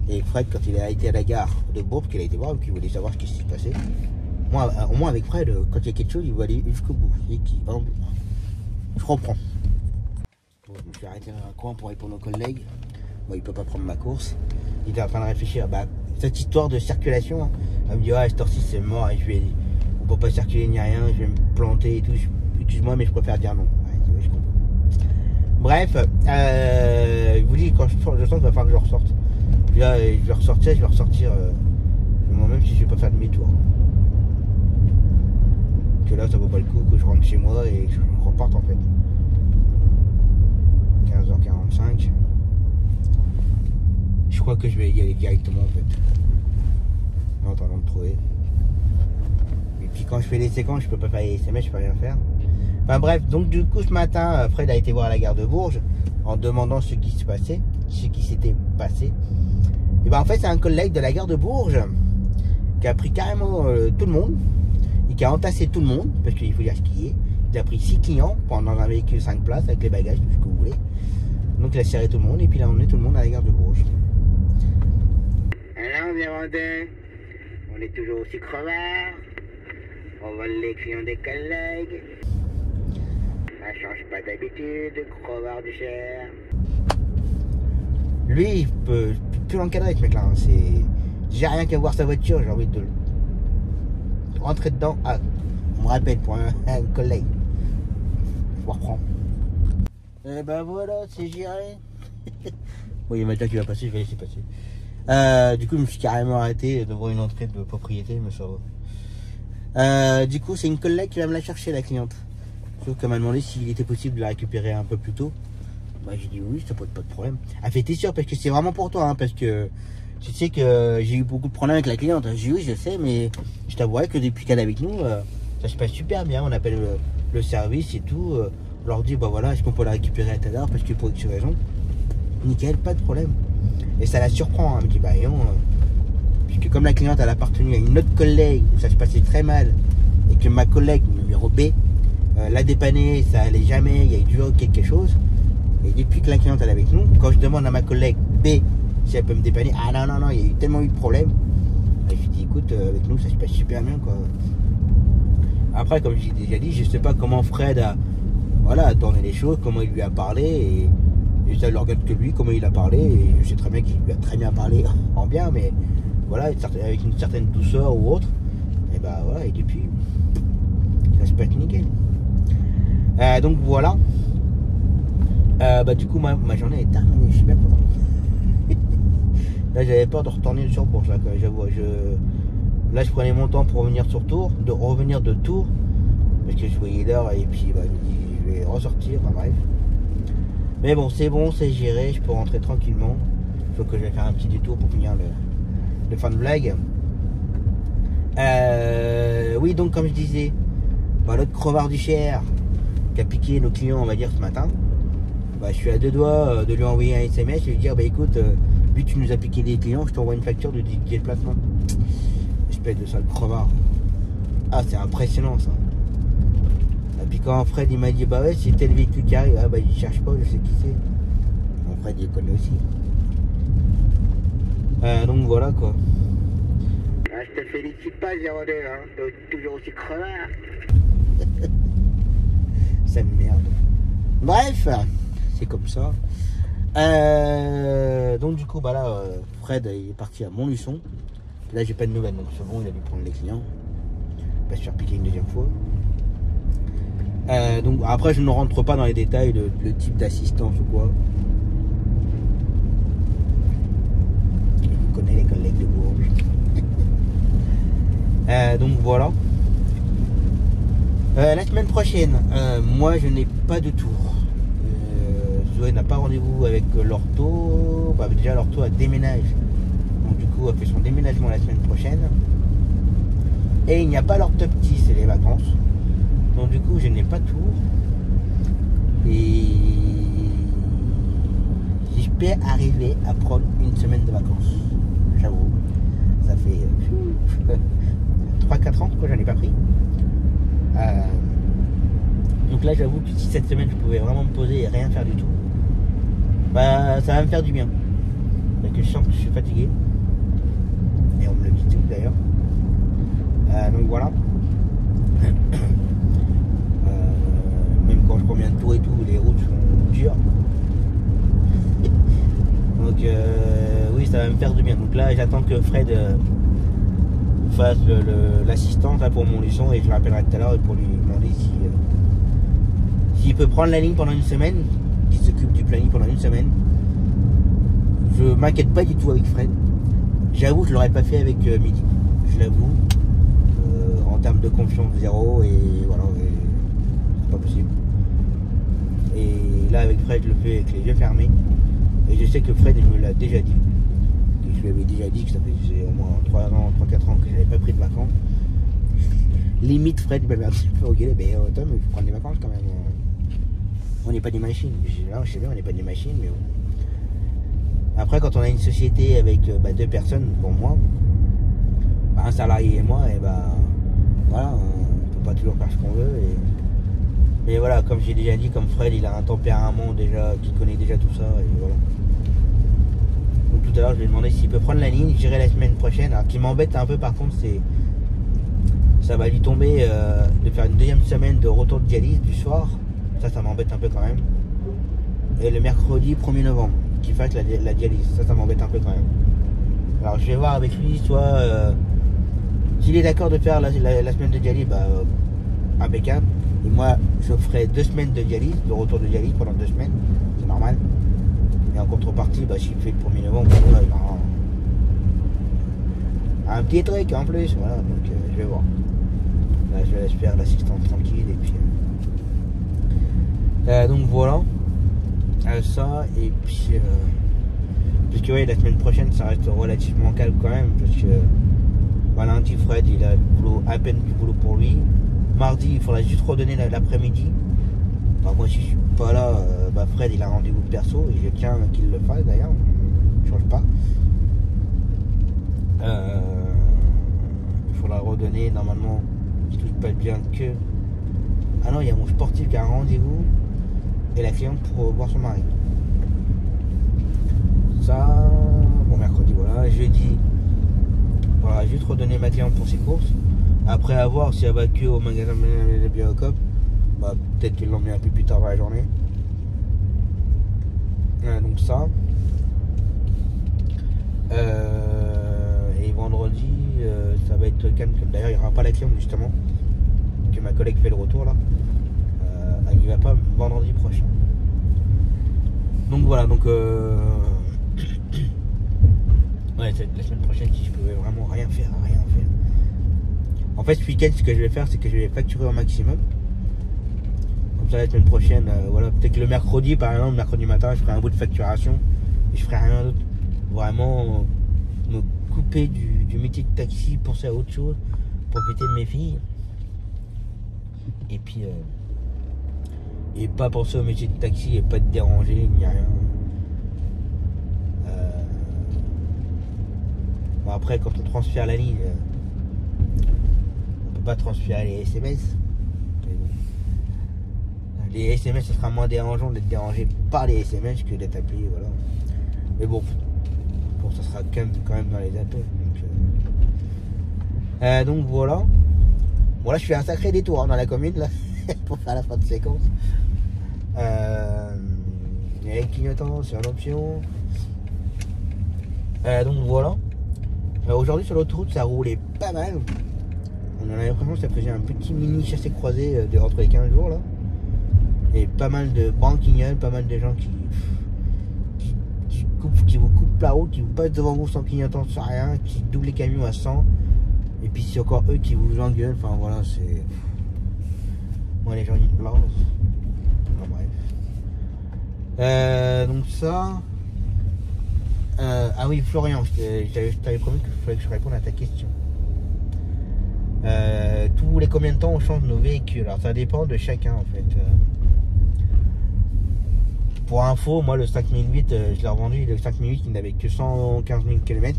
Et Fred, quand il a été à la gare de Bourges, qu'il a été voir, qu'il voulait savoir ce qui s'est passé. Moi, au moins avec Fred, quand il y a quelque chose, il va aller jusqu'au bout. Je comprends. Bon, je me suis arrêté dans un coin pour répondre aux collègues. Bon, il peut pas prendre ma course. Il était en train de réfléchir. Bah, cette histoire de circulation, hein. Elle me dit, ah, cette heure-ci c'est mort. Et je lui ai dit, on peut pas circuler ni rien, je vais me planter et tout. Excuse-moi, mais je préfère dire non. Ouais, je comprends. Bref, je vous dis, quand je sens qu'il va falloir que je ressorte. Puis là, je vais ressortir moi-même si je vais pas faire demi-tour. Que là, ça vaut pas le coup que je rentre chez moi et que je reparte en fait. 15h45. Je crois que je vais y aller directement en fait. En attendant de trouver. Et puis quand je fais les séquences, je peux pas faire les SMS, je peux rien faire. Enfin bref, donc du coup ce matin, Fred a été voir à la gare de Bourges en demandant ce qui s'était passé. Et ben en fait c'est un collègue de la gare de Bourges qui a pris carrément tout le monde et qui a entassé tout le monde, parce qu'il faut dire ce qu'il est. Il a pris 6 clients dans un véhicule 5 places avec les bagages, tout ce que vous voulez. Donc il a serré tout le monde et puis il a emmené tout le monde à la gare de Bourges. Alors Vérandin, on est toujours aussi crevards. On vole les clients des collègues. Ça change pas d'habitude, crevard du cher. Lui, il peut plus l'encadrer ce mec-là. J'ai rien qu'à voir sa voiture, j'ai envie de rentrer dedans. Ah, on me rappelle pour un collègue. Je vous reprends. Et ben voilà, c'est géré. Bon, il y a Mathieu qui va passer, je vais laisser passer. Du coup, je me suis carrément arrêté devant une entrée de propriété, mais ça va. Du coup, c'est une collègue qui va me la chercher, la cliente. Sauf qu'elle m'a demandé s'il était possible de la récupérer un peu plus tôt. Moi, j'ai dit oui, ça pose pas de problème. Elle fait, t'es sûr, parce que c'est vraiment pour toi, hein, parce que tu sais que j'ai eu beaucoup de problèmes avec la cliente. J'ai dit oui, je sais, mais je t'avouerai que depuis qu'elle est avec nous, ça se passe super bien. On appelle le service et tout. On leur dit, bah voilà, est-ce qu'on peut la récupérer à tout à l'heure, parce que pour X raison. Nickel, pas de problème. Et ça la surprend, hein. Elle me dit, bah non, puisque comme la cliente elle a appartenu à une autre collègue où ça se passait très mal, et que ma collègue numéro B l'a dépanné, ça allait jamais, il y a eu toujours quelque chose. Et depuis que la cliente elle est avec nous, quand je demande à ma collègue B si elle peut me dépanner, ah non, non, non, il y a eu tellement eu de problèmes. Et je lui dis, écoute, avec nous ça se passe super bien, quoi. Après, comme j'ai déjà dit, je sais pas comment Fred a tourné les choses, comment il lui a parlé, et ça ne le regarde que lui, comment il a parlé, et je sais très bien qu'il lui a très bien parlé en bien, mais voilà, avec une certaine douceur ou autre, et bah voilà, et depuis, ça se passe nickel. Donc voilà. Bah du coup ma journée est terminée, je suis bien content. Là j'avais peur de retourner sur Bourges, là, j'avoue. Là je prenais mon temps pour revenir sur Tours, de revenir de Tours, parce que je voyais l'heure et puis bah, je vais ressortir, enfin bref. Mais bon, c'est géré, je peux rentrer tranquillement. Il faut que je vais faire un petit détour pour finir le fin de blague. Oui, donc comme je disais, bah, l'autre crevard du Cher qui a piqué nos clients, on va dire, ce matin, bah, je suis à 2 doigts de lui envoyer un SMS et lui dire, bah écoute, vu que tu nous as piqué des clients, je t'envoie une facture de déplacement. Espèce de sale crevard. Ah, c'est impressionnant ça. Et puis quand Fred il m'a dit, bah ouais, c'est tel véhicule qui arrive, ah bah il cherche pas, je sais qui c'est. Bon, Fred il connaît aussi. Donc voilà quoi. Ah, je te félicite pas, 02, hein, t'es toujours aussi crevard. Ça me merde. Bref, c'est comme ça. Donc du coup, bah là, Fred il est parti à Montluçon. Là, j'ai pas de nouvelles, donc c'est bon, il a dû prendre les clients. Pas se faire piquer une deuxième fois. Donc après, je ne rentre pas dans les détails de le type d'assistance ou quoi. Je connais les collègues de Bourges. Donc voilà. La semaine prochaine, moi je n'ai pas de tour. Zoé n'a pas rendez-vous avec l'ortho. Bah, déjà l'ortho a déménagé. Donc du coup, elle fait son déménagement la semaine prochaine. Et il n'y a pas l'orthoptie, c'est les vacances. Donc du coup, je n'ai pas de tour. Et j'espère arriver à prendre une semaine de vacances. J'avoue. Ça fait 3-4 ans que j'en ai pas pris. Donc là, j'avoue que si cette semaine, je pouvais vraiment me poser et rien faire du tout, bah ça va me faire du bien. Parce que je sens que je suis fatigué. Et on me le dit tout d'ailleurs. Donc voilà. Même quand je combien de tours et tout, les routes sont dures. Donc oui, ça va me faire du bien. Donc là, j'attends que Fred fasse l'assistante pour Montluçon et je le rappellerai tout à l'heure pour lui demander s'il peut prendre la ligne pendant une semaine, qu'il s'occupe du planning pendant une semaine. Je m'inquiète pas du tout avec Fred. J'avoue, je l'aurais pas fait avec Midi. Je l'avoue. En termes de confiance, zéro, et voilà, c'est pas possible. Et là, avec Fred, je le fais avec les yeux fermés. Et je sais que Fred, il me l'a déjà dit. Et je lui avais déjà dit que ça faisait au moins 3-4 ans que je n'avais pas pris de vacances. Limite, Fred, il m'avait un petit peu engueulé. Mais Tom, il faut prendre des vacances quand même. On n'est pas des machines. Là, je sais bien, on n'est pas des machines, mais bon. Après, quand on a une société avec 2 personnes, pour moi, un salarié et moi, et voilà, on peut pas toujours faire ce qu'on veut. Mais voilà, comme j'ai déjà dit, comme Fred, il a un tempérament déjà, qui connaît déjà tout ça, et voilà. Donc tout à l'heure, je lui ai demandé s'il peut prendre la ligne, j'irai la semaine prochaine. Alors, ce qui m'embête un peu, par contre, c'est ça va lui tomber de faire une deuxième semaine de retour de dialyse du soir. Ça m'embête un peu quand même. Et le mercredi 1er novembre, qu'il fasse la dialyse. Ça m'embête un peu quand même. Alors je vais voir avec lui, soit s'il est d'accord de faire la semaine de dialyse, impeccable. Et moi, je ferai 2 semaines de dialyse, de retour de dialyse pendant 2 semaines. C'est normal. Et en contrepartie, bah, s'il fait le 1er novembre, voilà, il aura un petit truc en plus, voilà, donc je vais voir. Là, je vais faire l'assistante tranquille et puis. Donc voilà. Ça, et puis. Parce que ouais, la semaine prochaine, ça reste relativement calme quand même, parce que. Voilà, lundi, Fred, il a du boulot, à peine du boulot pour lui. Mardi, il faudra juste redonner l'après-midi. Bah, moi, si je suis pas là, bah, Fred, il a rendez-vous perso, et je tiens qu'il le fasse d'ailleurs, ne change pas. Il faudra redonner normalement, si tout se passe bien, que. Ah non, il y a mon sportif qui a un rendez-vous et la cliente pour voir son mari. Ça, bon, mercredi, voilà. Jeudi, voilà, juste redonner ma cliente pour ses courses. Après, à voir si elle va que au magasin de Biocop, bah, peut-être qu'ils l'ont mis un peu plus tard dans la journée. Donc ça. Et vendredi, ça va être calme. D'ailleurs, il n'y aura pas la cliente justement, que ma collègue fait le retour là. Elle n'y va pas vendredi prochain. Donc voilà, donc ouais, la semaine prochaine, si je pouvais vraiment rien faire. En fait, ce week-end, ce que je vais faire, c'est que je vais facturer au maximum. Comme ça, la semaine prochaine, voilà, peut-être que le mercredi, par exemple, mercredi matin, je ferai un bout de facturation et je ferai rien d'autre. Vraiment me couper du métier de taxi, penser à autre chose, profiter de mes filles. Et puis, et pas penser au métier de taxi et pas te déranger, ni rien. Bon, après, quand on transfère la ligne, on peut pas transférer les SMS. Les SMS, ce sera moins dérangeant d'être dérangé par les SMS que d'être appelé, voilà. Mais bon, ça sera quand même dans les appels. Donc voilà. Bon, là, je fais un sacré détour hein, dans la commune là, pour faire la fin de séquence. Les clignotants, c'est une option. Donc voilà. Aujourd'hui, sur l'autoroute, ça roulait pas mal. On a l'impression que ça faisait un petit mini chassé croisé entre les 15 jours là. Et pas mal de branquignoles, pas mal de gens qui vous coupent la route, qui vous passent devant vous sans clignotant, sans rien, qui doublent les camions à 100. Et puis c'est encore eux qui vous engueulent. Enfin voilà, c'est. Moi, les gens ils me lancent. Enfin bref. Donc ça. Ah oui, Florian, je t'avais promis qu'il fallait que je réponde à ta question. Tous les combien de temps on change nos véhicules? Alors ça dépend de chacun en fait. Pour info, moi le 5008, je l'ai revendu, le 5008 qui n'avait que 115 000 km.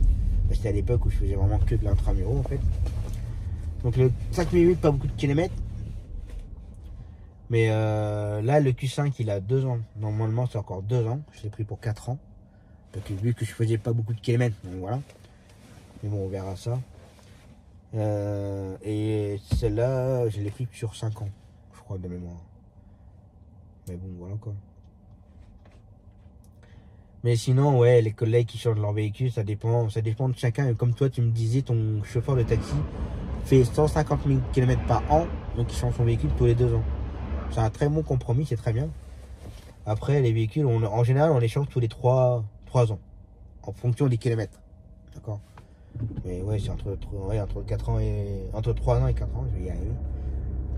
C'était à l'époque où je faisais vraiment que de l'intramuro en fait. Donc le 5008, pas beaucoup de kilomètres. Mais là le Q5 il a 2 ans. Normalement c'est encore 2 ans. Je l'ai pris pour 4 ans. Donc vu que je faisais pas beaucoup de kilomètres, donc voilà. Mais bon, on verra ça. Et celle-là, je l'ai pris sur 5 ans, je crois, de mémoire. Mais bon, voilà quoi. Mais sinon, ouais, les collègues qui changent leur véhicule, ça dépend de chacun. Et comme toi, tu me disais, ton chauffeur de taxi fait 150 000 km par an, donc il change son véhicule tous les 2 ans. C'est un très bon compromis, c'est très bien. Après, les véhicules, en général, on les change tous les 3 ans, en fonction des kilomètres. D'accord? Mais ouais, c'est entre 4 ans et entre 3 ans et 4 ans, je vais y arriver.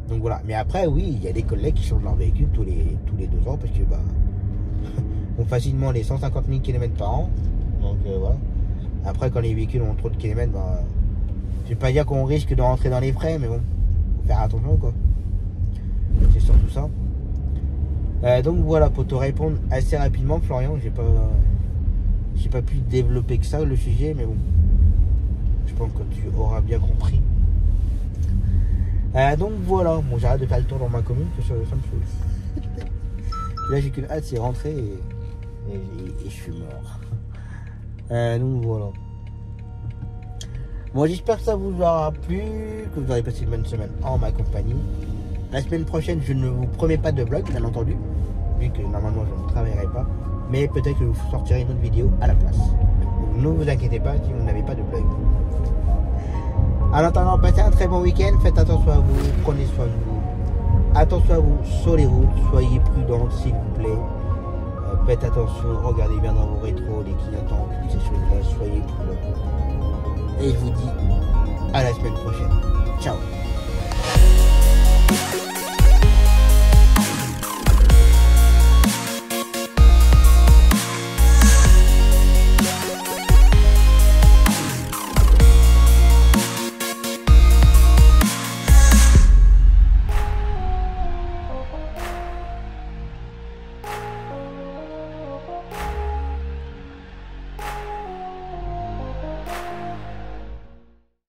Donc voilà. Mais après, oui, il y a des collègues qui changent leur véhicule tous les 2 ans parce que bah ont facilement les 150 000 km par an. Donc voilà. Après, quand les véhicules ont trop de kilomètres, bah, je vais pas dire qu'on risque de rentrer dans les frais, mais bon, faut faire attention quoi. C'est surtout ça. Donc voilà, pour te répondre assez rapidement, Florian, j'ai pas pu développer que ça le sujet, mais bon. Je pense que tu auras bien compris. Donc voilà, bon, j'arrête de faire le tour dans ma commune, que ça me saoule. Là j'ai qu'une hâte, c'est rentrer et je suis mort. Donc voilà. Bon, j'espère que ça vous aura plu, que vous aurez passé une bonne semaine en ma compagnie. La semaine prochaine, je ne vous promets pas de vlog, bien entendu, vu que normalement je ne travaillerai pas. Mais peut-être que je vous sortirai une autre vidéo à la place. Donc ne vous inquiétez pas si vous n'avez pas de vlog. En attendant, passez un très bon week-end, faites attention à vous, prenez soin de vous. Attention à vous sur les routes, soyez prudents s'il vous plaît. Faites attention, regardez bien dans vos rétros, les clignotants, toutes ces choses-là, soyez prudents. Et je vous dis à la semaine prochaine. Ciao.